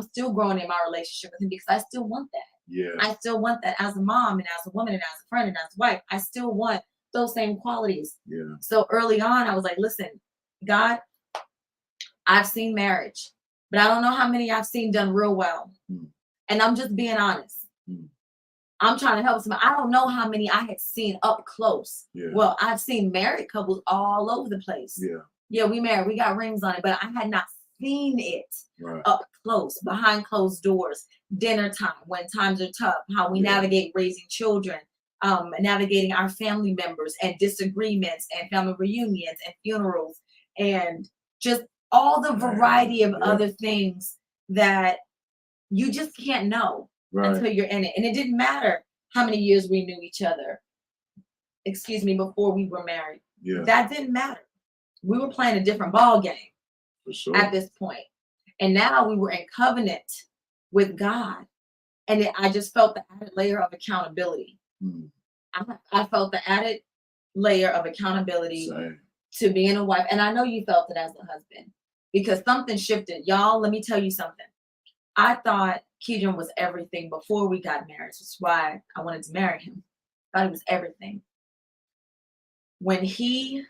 still growing in my relationship with him because I still want that. Yeah. I still want that as a mom and as a woman and as a friend and as a wife. I still want those same qualities. Yeah. So early on, I was like, listen, God, I've seen marriage, but I don't know how many I've seen done real well. And I'm just being honest. I'm trying to help somebody. I don't know how many I had seen up close. Yeah. Well, I've seen married couples all over the place. Yeah, we married. We got rings on it, but I had not seen it up close, behind closed doors, dinner time, when times are tough, how we navigate raising children, navigating our family members and disagreements and family reunions and funerals and just all the variety of other things that you just can't know until you're in it. And it didn't matter how many years we knew each other, before we were married. Yeah. That didn't matter. We were playing a different ball game at this point. And now we were in covenant with God. And I just felt the added layer of accountability. I felt the added layer of accountability Same. to being a wife. And I know you felt it as a husband because something shifted. Y'all, let me tell you something. I thought Keedren was everything before we got married, which is why I wanted to marry him. I thought he was everything. When he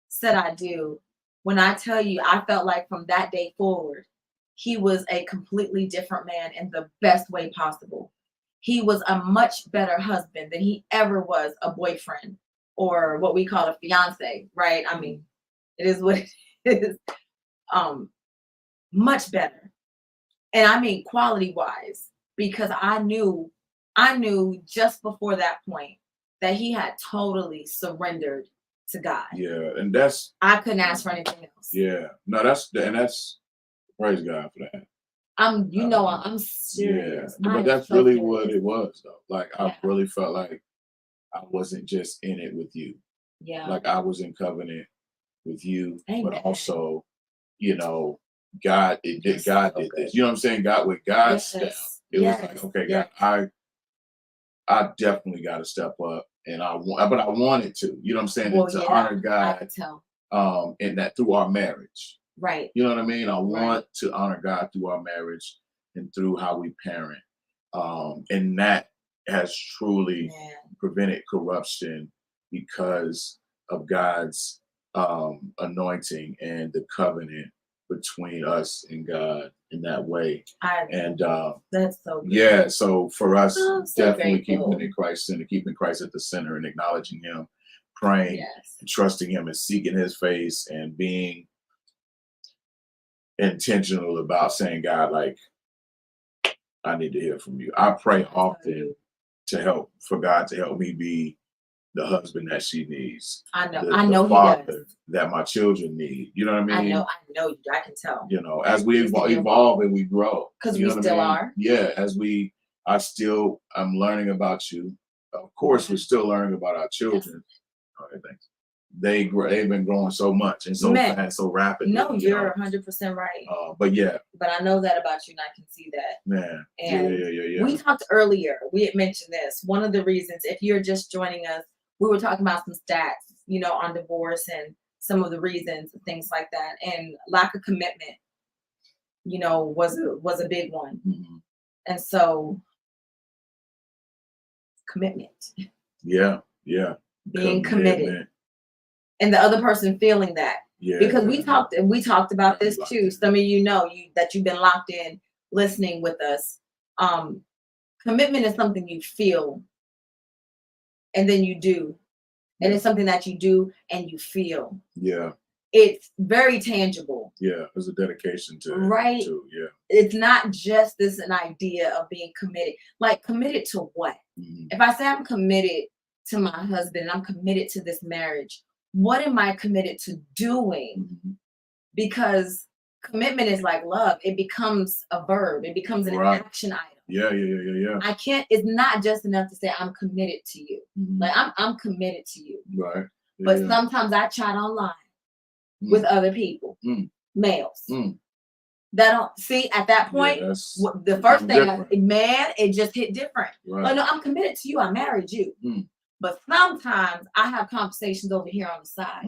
said I do, when I tell you, I felt like from that day forward, he was a completely different man in the best way possible. He was a much better husband than he ever was a boyfriend or what we call a fiance, right? I mean, it is what it is. Much better. And I mean quality wise, because I knew just before that point that he had totally surrendered to God. Yeah, and I couldn't ask for anything else. Yeah, no, that's praise God for that. I'm serious. Yeah, but that's so really what it was though. Like I really felt like I wasn't just in it with you. Yeah. Like I was in covenant with you, Amen. but also, God did this. You know what I'm saying? God with God's step. It was like, okay, God, I definitely got to step up, and but I wanted to. You know what I'm saying? Well, to honor God. I could tell. And that through our marriage. Right. You know what I mean? I want to honor God through our marriage and through how we parent. And that has truly prevented corruption because of God's anointing and the covenant between us and God in that way. That's so good. Yeah, so for us, definitely keeping in Christ and keeping Christ at the center and acknowledging him, praying and trusting him and seeking his face and being intentional about saying, God, like, I need to hear from you. I pray often for God to help me be the husband that she needs. I know. The father that my children need. You know what I mean? I know. I can tell. As we evolve and we grow. Because we still are. Yeah, I'm learning about you. Of course, we're still learning about our children. Okay, thanks. They've been growing so much and so fast, so rapidly. No, you're 100% right. But I know that about you, and I can see that. Man, and yeah. We talked earlier. We had mentioned this. One of the reasons, if you're just joining us, we were talking about some stats, on divorce and some of the reasons and things like that, and lack of commitment, was a big one. Mm-hmm. And so, commitment. Yeah. Being committed. And the other person feeling that. Yeah. Because we talked about this too. Some of that you've been locked in listening with us. Commitment is something you feel and then you do. And it's something that you do and you feel. Yeah. It's very tangible. Yeah, there's a dedication to it. Right. Too. Yeah. It's not just an idea of being committed. Like, committed to what? Mm-hmm. If I say I'm committed to my husband and I'm committed to this marriage, what am I committed to doing? Mm-hmm. Because commitment is like love. It becomes a verb. It becomes an action item. Yeah. It's not just enough to say I'm committed to you. Mm-hmm. Like I'm committed to you. Right. Yeah, but sometimes I chat online with other people, males. That don't see at that point. The first thing, it just hit different. Right. Like, no, I'm committed to you. I married you. But sometimes I have conversations over here on the side.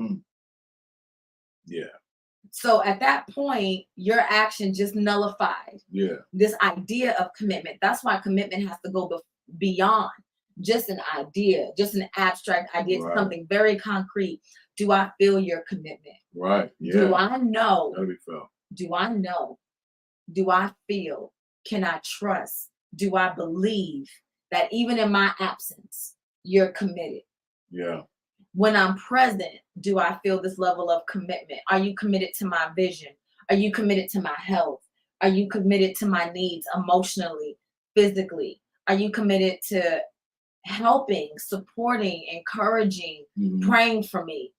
Yeah. So at that point, your action just nullifies this idea of commitment. That's why commitment has to go beyond just an idea, just an abstract idea to something very concrete. Do I feel your commitment? Right. Yeah. Do I know? That'll be felt. Do I know? Do I feel? Can I trust? Do I believe that even in my absence, you're committed? Yeah. When I'm present, do I feel this level of commitment? Are you committed to my vision? Are you committed to my health? Are you committed to my needs emotionally, physically? Are you committed to helping, supporting, encouraging, praying for me?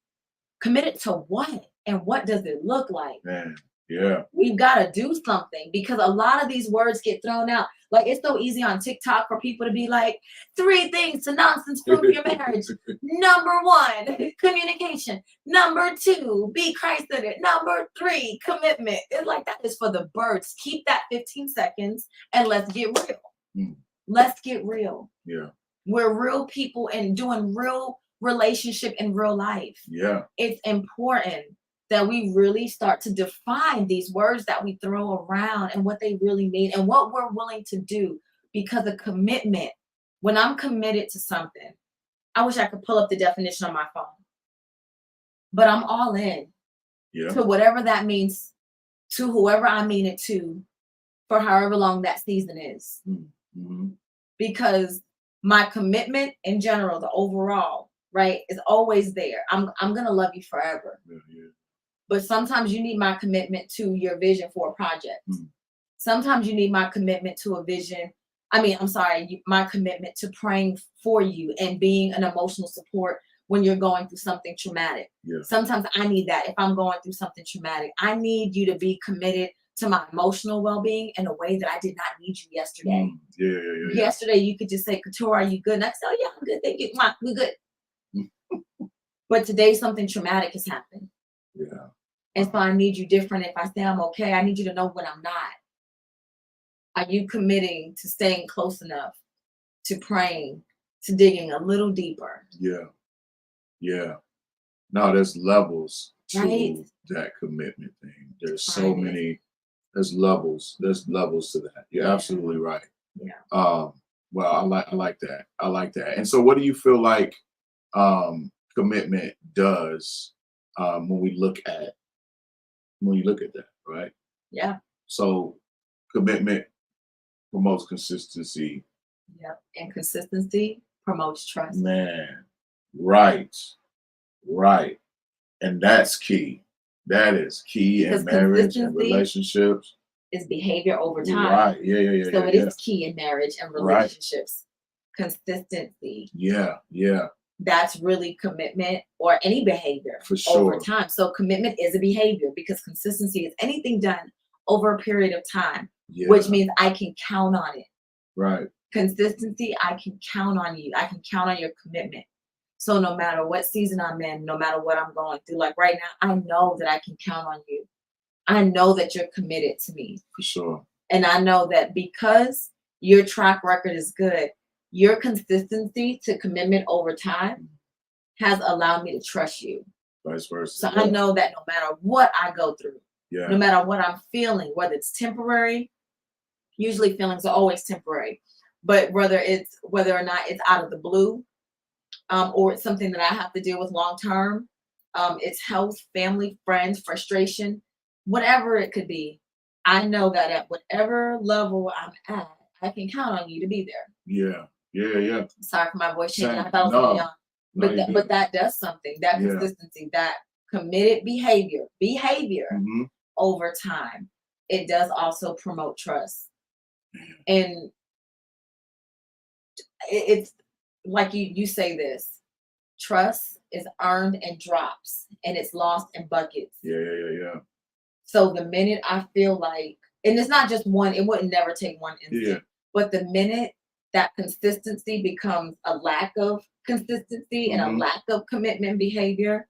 Committed to what? And what does it look like? Man, yeah. We've got to do something, because a lot of these words get thrown out. Like, it's so easy on TikTok for people to be like, 3 things to nonsense-proof your marriage. Number 1, communication. Number 2, be Christ-centered. Number 3, commitment. It's like, that is for the birds. Keep that 15 seconds and let's get real. Mm. Let's get real. Yeah. We're real people and doing real relationship in real life. Yeah. It's important that we really start to define these words that we throw around and what they really mean and what we're willing to do, because a commitment, when I'm committed to something, I wish I could pull up the definition on my phone, but I'm all in to whatever that means, to whoever I mean it to, for however long that season is. Mm-hmm. Because my commitment in general, the overall, right, is always there. I'm gonna love you forever. Yeah. But sometimes you need my commitment to your vision for a project. Sometimes you need my commitment to a vision. My commitment to praying for you and being an emotional support when you're going through something traumatic. Yeah. Sometimes I need that if I'm going through something traumatic. I need you to be committed to my emotional well-being in a way that I did not need you yesterday. Yeah. Yesterday you could just say, Couture, are you good? And I said, oh yeah, I'm good. Thank you. We're good. But today something traumatic has happened. Yeah. And so I need you different. If I say I'm okay, I need you to know when I'm not. Are you committing to staying close enough, to praying, to digging a little deeper? Yeah. No, there's levels to Right? that commitment thing. There's so many, there's levels to that. You're absolutely right. Yeah. Well, I like that. I like that. And so what do you feel like commitment does when we look at that, right? Yeah. So commitment promotes consistency. Yep. And consistency promotes trust. Man, right. And that's key. That is key in marriage and relationships. Is behavior over time. Right. Yeah. So it is key in marriage and relationships. Right. Consistency. Yeah. That's really commitment or any behavior for sure over time. So commitment is a behavior because consistency is anything done over a period of time, which means I can count on it. Right. Consistency, I can count on you. I can count on your commitment. So no matter what season I'm in, no matter what I'm going through, like right now, I know that I can count on you. I know that you're committed to me. For sure. And I know that because your track record is good, your consistency to commitment over time has allowed me to trust you. Vice versa. So I know that no matter what I go through, no matter what I'm feeling, whether it's temporary, usually feelings are always temporary, but whether or not it's out of the blue, or it's something that I have to deal with long term, it's health, family, friends, frustration, whatever it could be. I know that at whatever level I'm at, I can count on you to be there. Yeah. Sorry for my voice changing. I thought I was young. But that does something. That consistency, that committed behavior over time, it does also promote trust. And it's like you say this, trust is earned in drops and it's lost in buckets. Yeah. So the minute I feel like, and it's not just one, it wouldn't never take one instant, but the minute that consistency becomes a lack of consistency and a lack of commitment behavior,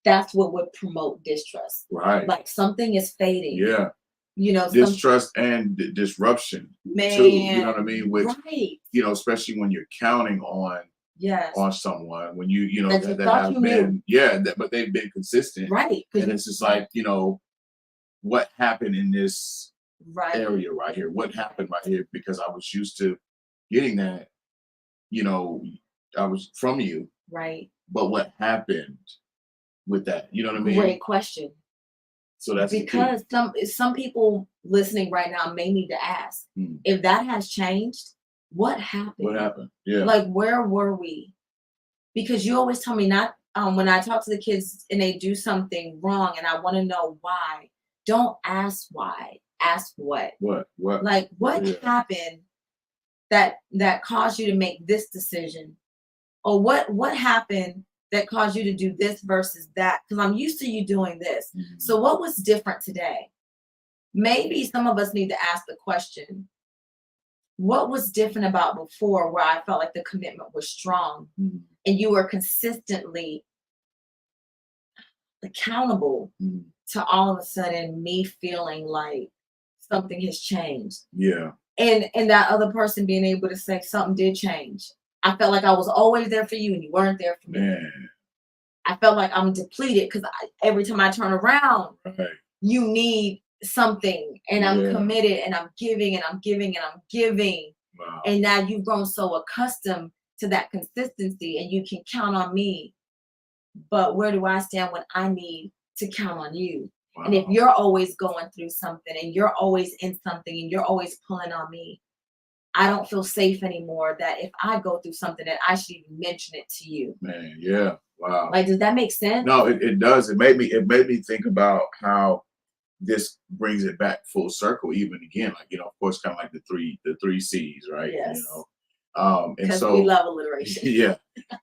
that's what would promote distrust. Right. Like something is fading. Yeah. Distrust and disruption too. You know what I mean? Which, especially when you're counting on someone, when you know that have been, but they've been consistent. Right. And it's just like, what happened in this area right here? What happened right here? Because I was used to getting that, I was from you. Right. But what happened with that? You know what I mean? Great question. So that's because some people listening right now may need to ask if that has changed. What happened? What happened? Yeah. Like, where were we? Because you always tell me not when I talk to the kids and they do something wrong and I want to know why. Don't ask why. Ask what. What? Like, what happened that caused you to make this decision? Or what happened that caused you to do this versus that? Because I'm used to you doing this. So what was different today? Maybe some of us need to ask the question, what was different about before where I felt like the commitment was strong and you were consistently accountable to all of a sudden me feeling like something has changed? Yeah. and that other person being able to say something did change. I felt like I was always there for you and you weren't there for me. Man. I felt like I'm depleted because every time I turn around, Right. you need something, and I'm committed, and I'm giving, and I'm giving, and I'm giving. Wow. And now you've grown so accustomed to that consistency, and you can count on me. But where do I stand when I need to count on you? Wow. And if you're always going through something, and you're always in something, and you're always pulling on me, I don't feel safe anymore that if I go through something that I should even mention it to you. Man, yeah. Wow. Like, does that make sense? No, it does. It made me think about how this brings it back full circle even again. Like, you know, of course, kind of like the three C's, right? Yes. You know, and so we love alliteration. Yeah.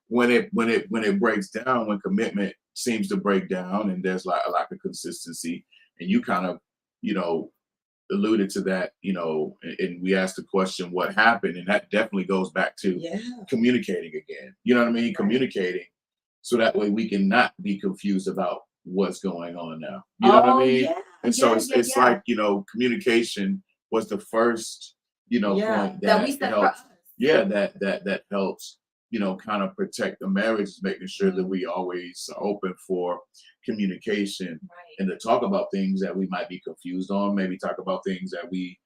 When it breaks down, when commitment seems to break down and there's like a lack of consistency, and you kind of, you know, alluded to that, you know, and we asked the question, what happened? And that definitely goes back to communicating again. You know what I mean? Right. Communicating, so that way we can not be confused about what's going on now. You know what I mean? Yeah. And so it's like, you know, communication was the first, you know, point that we set helps. That helps, you know, kind of protect the marriage, making sure that we always are open for communication and to talk about things that we might be confused on, maybe talk about things that we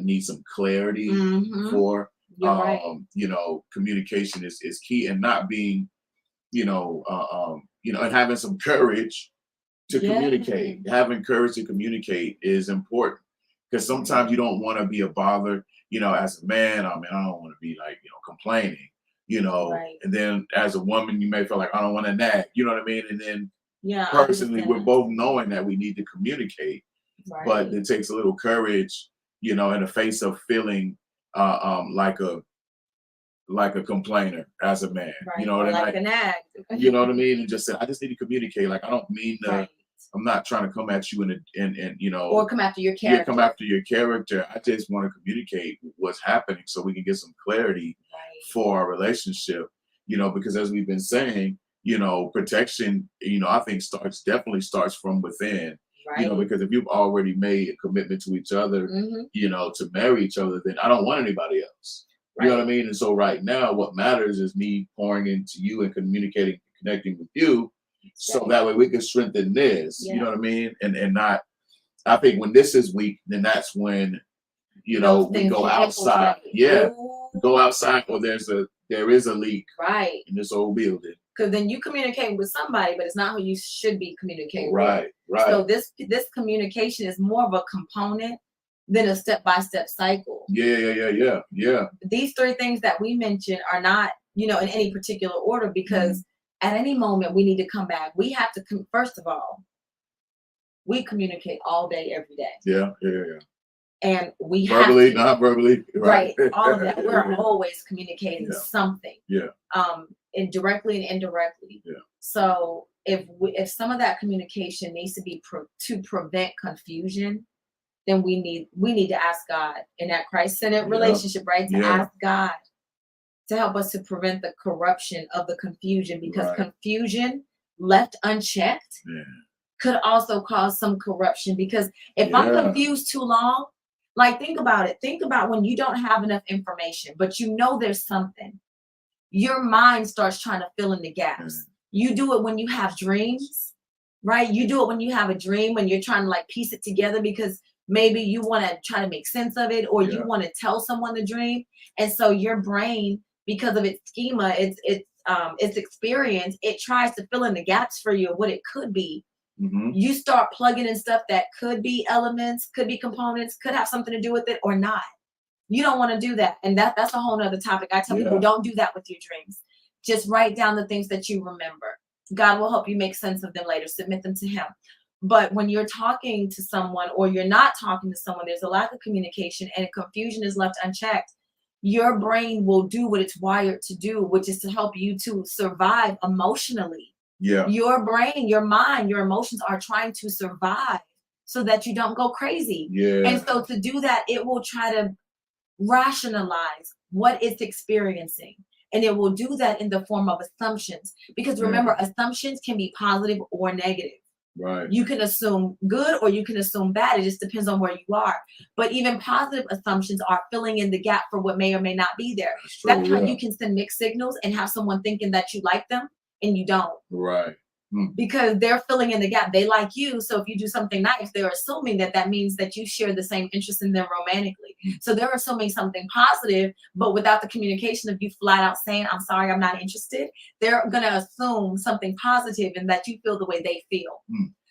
need some clarity for. You know, communication is key, and not being, you know, and having some courage to communicate. Having courage to communicate is important, because sometimes you don't want to be a bother. You know, as a man, I mean, I don't want to be like, you know, complaining, you know, and then as a woman, you may feel like I don't want to nag, you know what I mean? And then personally, we're both knowing that we need to communicate, but it takes a little courage, you know, in the face of feeling like a complainer as a man, you know, or like a nag. You know what I mean? And just say, I just need to communicate. Like, I don't mean to. I'm not trying to come at you and you know, or come after your character. Yeah, come after your character. I just want to communicate what's happening so we can get some clarity for our relationship. You know, because as we've been saying, you know, protection, you know, I think definitely starts from within. You know, because if you've already made a commitment to each other, you know, to marry each other, then I don't want anybody else. You know what I mean? And so right now, what matters is me pouring into you and communicating, connecting with you. So that way we can strengthen this, you know what I mean? And not, I think when this is weak, then that's when, you know, we go outside. Go outside, or there is a leak in this old building. Because then you communicate with somebody, but it's not who you should be communicating with. Right. So this communication is more of a component than a step-by-step cycle. Yeah. These three things that we mentioned are not, you know, in any particular order, because at any moment we need to come back. We have to first of all, we communicate all day, every day. Yeah. And we verbally, have to, not verbally, right? All of that. We're always communicating something. And directly and indirectly. So if some of that communication needs to be to prevent confusion, then we need to ask God in that Christ-centered relationship, right? To ask God to help us to prevent the corruption of the confusion, because confusion left unchecked could also cause some corruption. Because if I'm confused too long, like, think about it. Think about when you don't have enough information, but you know there's something. Your mind starts trying to fill in the gaps. You do it when you have dreams, right? You do it when you have a dream, when you're trying to like piece it together, because maybe you want to try to make sense of it, or you want to tell someone the dream. And so your brain, because of its schema, its experience, it tries to fill in the gaps for you of what it could be. You start plugging in stuff that could be elements, could be components, could have something to do with it or not. You don't want to do that. And that's a whole nother topic. I tell people, don't do that with your dreams. Just write down the things that you remember. God will help you make sense of them later. Submit them to him. But when you're talking to someone, or you're not talking to someone, there's a lack of communication and confusion is left unchecked. Your brain will do what it's wired to do, which is to help you to survive emotionally. Your brain, your mind, your emotions are trying to survive so that you don't go crazy. And so to do that, it will try to rationalize what it's experiencing. And it will do that in the form of assumptions. Because remember, assumptions can be positive or negative. Right. You can assume good or you can assume bad. It just depends on where you are. But even positive assumptions are filling in the gap for what may or may not be there. That's how you can send mixed signals and have someone thinking that you like them and you don't. Right. Because they're filling in the gap. They like you. So if you do something nice, they're assuming that that means that you share the same interest in them romantically. So they're assuming something positive, but without the communication of you flat out saying, I'm sorry, I'm not interested, they're going to assume something positive and that you feel the way they feel.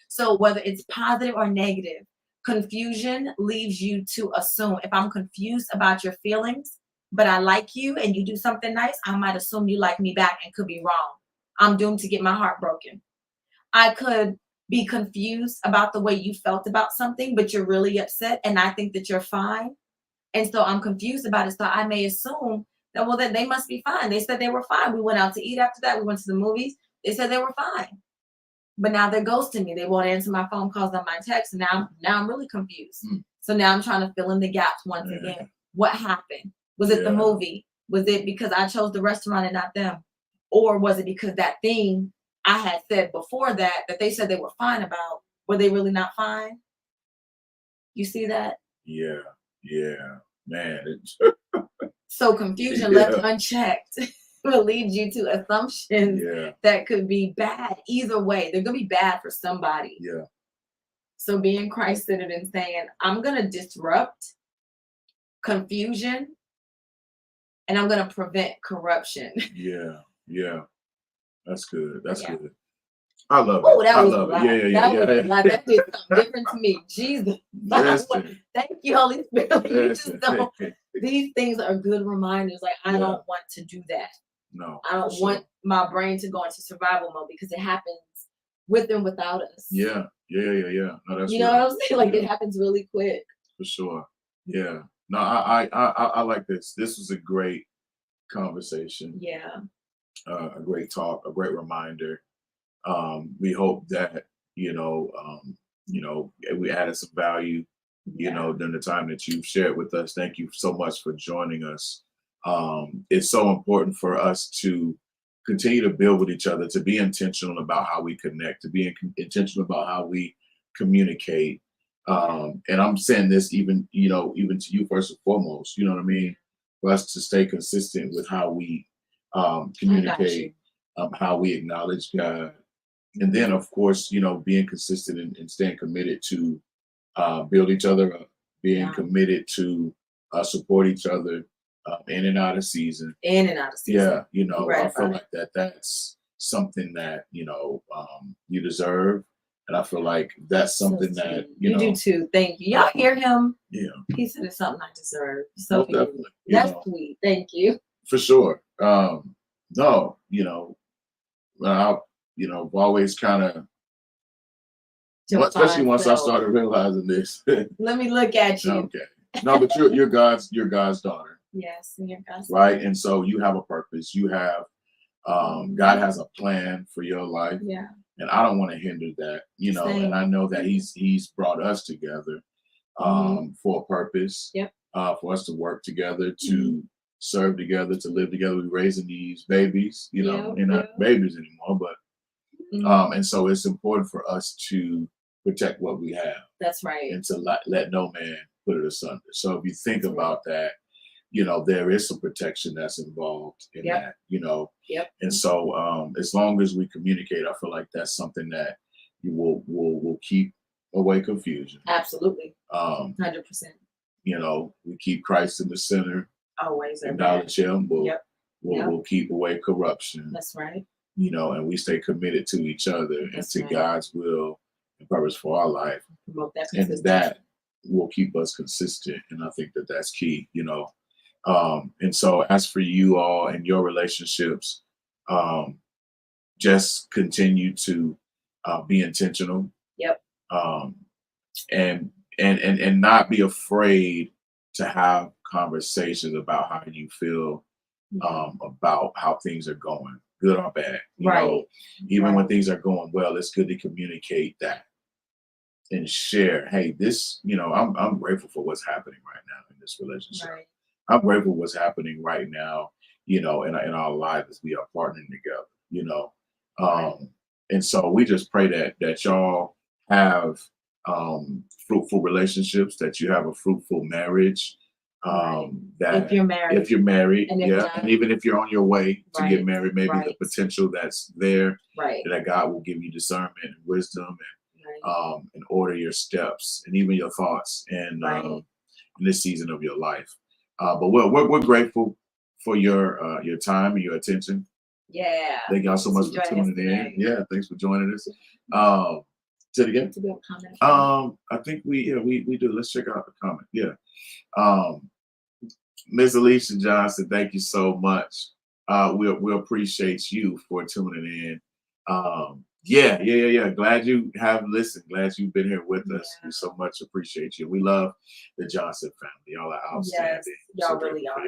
So whether it's positive or negative, confusion leaves you to assume. If I'm confused about your feelings, but I like you and you do something nice, I might assume you like me back and could be wrong. I'm doomed to get my heart broken. I could be confused about the way you felt about something, but you're really upset and I think that you're fine. And so I'm confused about it. So I may assume that, well, then they must be fine. They said they were fine. We went out to eat after that. We went to the movies. They said they were fine. But now they're ghosting me. They won't answer my phone calls or my texts. And now I'm really confused. So now I'm trying to fill in the gaps once again. What happened? Was it the movie? Was it because I chose the restaurant and not them? Or was it because that thing I had said before that they said they were fine about, were they really not fine? You see that? Yeah, man. So confusion left unchecked will lead you to assumptions that could be bad either way. They're gonna be bad for somebody. Yeah. So being Christ-centered and saying, I'm gonna disrupt confusion and I'm gonna prevent corruption. Yeah. That's good. That's good. I love it. That was a lot. Yeah. That did something different to me. Jesus. Thank you, Holy Spirit. You just don't. These things are good reminders. Like, I don't want to do that. No. I don't want my brain to go into survival mode because it happens with and without us. Yeah. No, that's you know what I'm saying? Like, it happens really quick. For sure. Yeah. No, I like this. This was a great conversation. Yeah. A great talk, a great reminder. We hope that we added some value, during the time that you've shared with us. Thank you so much for joining us. It's so important for us to continue to build with each other, to be intentional about how we connect, to be intentional about how we communicate. And I'm saying this even to you first and foremost, you know what I mean? For us to stay consistent with how we communicate, how we acknowledge God. And then, of course, being consistent and staying committed to build each other up, being committed to support each other in and out of season. Yeah, I feel like that's something that, you deserve. And I feel like that's something that, you do too. Thank you. Y'all hear him? Yeah. He said it's something I deserve. So definitely. That's sweet. Thank you. For sure. No, I've always kind of, especially once I started realizing this. Let me look at you. Okay. No, but you're God's daughter. Yes, and you're God's right. Daughter. And so you have a purpose. You have God has a plan for your life. Yeah. And I don't want to hinder that, Same. And I know that He's brought us together for a purpose. Yep. For us to work together, to serve together, to live together. We're raising these babies, they're not babies anymore, but and so it's important for us to protect what we have. That's right. And to let no man put it asunder. So if you think about that, there is some protection that's involved in that, Yep. And so as long as we communicate, I feel like that's something that you will keep away confusion. Absolutely. 100%. We keep Christ in the center. Always. Acknowledge Him. We'll keep away corruption. That's right. And we stay committed to each other and to God's will and purpose for our life. And that will keep us consistent. And I think that that's key, And so as for you all and your relationships, just continue to be intentional. Yep. And not be afraid to have conversations about how you feel about how things are going, good or bad. Even when things are going well, it's good to communicate that and share. Hey, this, I'm grateful for what's happening right now in this relationship. Right. I'm grateful for what's happening right now, in our lives as we are partnering together. And so we just pray that y'all have fruitful relationships, that you have a fruitful marriage. That if you're married, and and even if you're on your way to get married, maybe right. the potential that's there, right. that God will give you discernment and wisdom and order your steps and even your thoughts in this season of your life. But we're grateful for your time and your attention. Yeah. Thank y'all so much for tuning in. Yeah, thanks for joining us. Say it again. I think we do. Let's check out the comment. Yeah. Ms. Alicia Johnson, thank you so much. We appreciate you for tuning in. Yeah. Glad you have listened. Glad you've been here with us. We so much appreciate you. We love the Johnson family. Y'all are outstanding. Yes, y'all really are.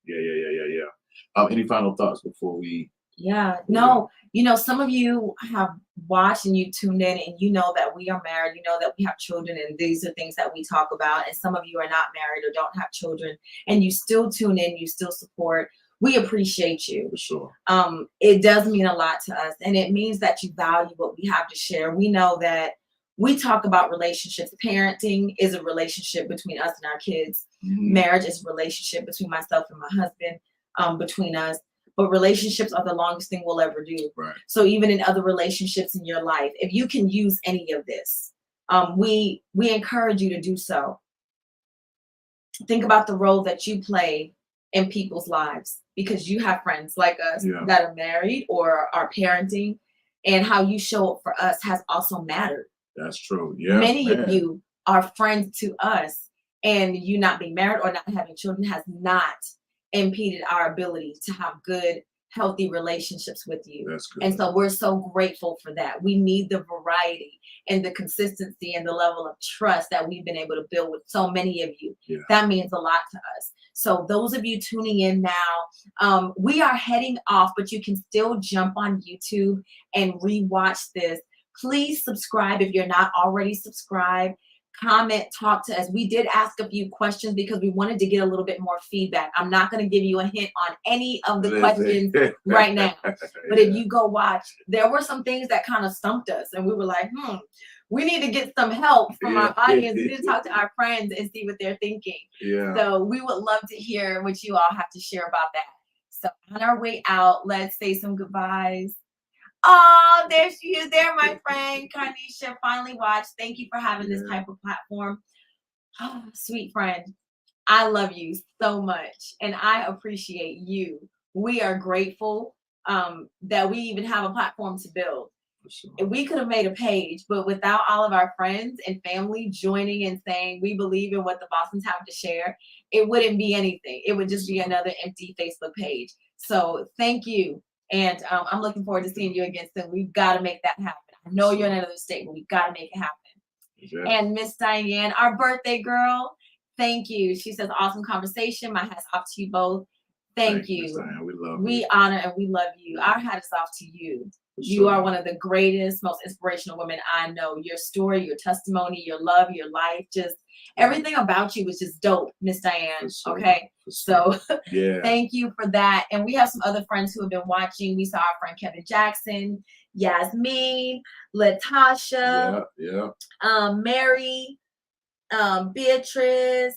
Yeah. Any final thoughts before we? Yeah, no, some of you have watched and you tuned in and you know that we are married, you know that we have children, and these are things that we talk about. And some of you are not married or don't have children and you still tune in, you still support. We appreciate you. For sure. It does mean a lot to us, and it means that you value what we have to share. We know that we talk about relationships. Parenting is a relationship between us and our kids. Mm-hmm. Marriage is a relationship between myself and my husband, between us. But relationships are the longest thing we'll ever do. Right. So even in other relationships in your life, if you can use any of this, we encourage you to do so. Think about the role that you play in people's lives, because you have friends like us that are married or are parenting, and how you show up for us has also mattered. That's true. Yeah. Many of you are friends to us, and you not being married or not having children has not impeded our ability to have good, healthy relationships with you. That's good. And so we're so grateful for that. We need the variety and the consistency and the level of trust that we've been able to build with so many of you. Yeah. That means a lot to us. So those of you tuning in now, we are heading off, but you can still jump on YouTube and rewatch this. Please subscribe if you're not already subscribed. Comment, talk to us. We did ask a few questions because we wanted to get a little bit more feedback. I'm not going to give you a hint on any of the questions right now. But if you go watch, there were some things that kind of stumped us. And we were like, we need to get some help from our audience. We need to talk to our friends and see what they're thinking. Yeah. So we would love to hear what you all have to share about that. So on our way out, let's say some goodbyes. Oh, there she is. There, my friend Kanisha finally watched. Thank you for having this type of platform. Oh, sweet friend, I love you so much, and I appreciate you. We are grateful that we even have a platform to build. Sure. We could have made a page, but without all of our friends and family joining and saying we believe in what the Bostons have to share, it wouldn't be anything. It would just be another empty Facebook page. So thank you. And I'm looking forward to seeing you again soon. We've got to make that happen. I know you're in another state, but we've got to make it happen. Yeah. And Miss Diane, our birthday girl, thank you. She says, awesome conversation. My hat's off to you both. Thank you. Miss Diane, we love you. We honor and we love you. Our hat is off to you. You are one of the greatest, most inspirational women I know. Your story, your testimony, your love, your life, just everything about you was just dope, Miss Diane. Okay. So thank you for that. And we have some other friends who have been watching. We saw our friend Kevin Jackson, Yasmin, Latasha, Mary, Beatrice.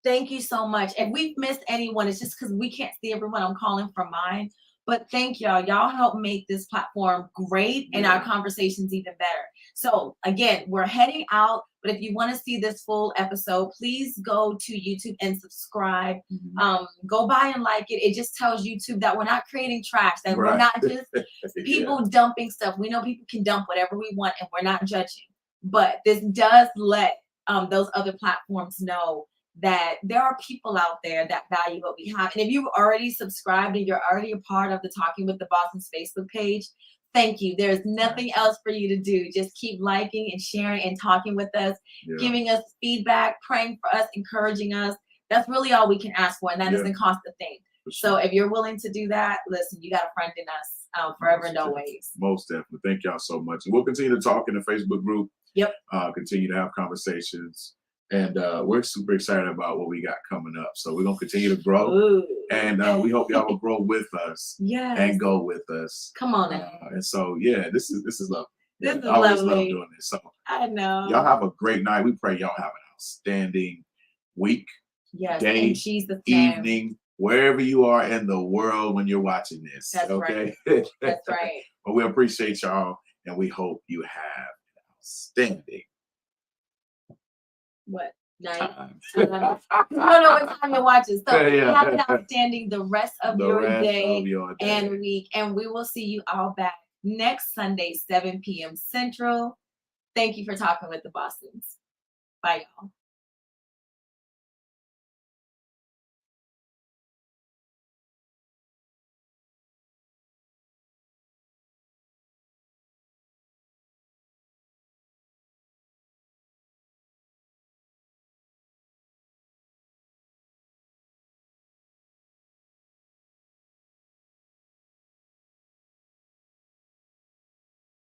Thank you so much. If we've missed anyone, it's just because we can't see everyone. I'm calling from mine. But thank y'all. Y'all help make this platform great and our conversations even better. So again, we're heading out. But if you want to see this full episode, please go to YouTube and subscribe. Go by and like it. It just tells YouTube that we're not creating trash, that we're not just people dumping stuff. We know people can dump whatever we want and we're not judging. But this does let those other platforms know that there are people out there that value what we have. And if you've already subscribed and you're already a part of the Talking with the Bostons Facebook page, thank you. There's nothing else for you to do. Just keep liking and sharing and talking with us, giving us feedback, praying for us, encouraging us. That's really all we can ask for, and that doesn't cost a thing. So if you're willing to do that, listen, you got a friend in us forever and always. Most definitely. Thank y'all so much. And we'll continue to talk in the Facebook group. Yep. Continue to have conversations. And we're super excited about what we got coming up. So we're going to continue to grow. Ooh. And we hope y'all will grow with us and go with us. Come on now. And so, this is love. This is I always love lovely. doing this. So I know. y'all have a great night. We pray y'all have an outstanding week, yes, day, in Jesus' name. evening, wherever you are in the world when you're watching this. That's okay? right. That's right. But we appreciate y'all, and we hope you have an outstanding What? Night? time. You don't know what time you're watching. So Yeah. have an outstanding the rest of The your rest day of your day. and week. And we will see you all back next Sunday, 7 p.m. Central. Thank you for talking with the Bostons. Bye, y'all.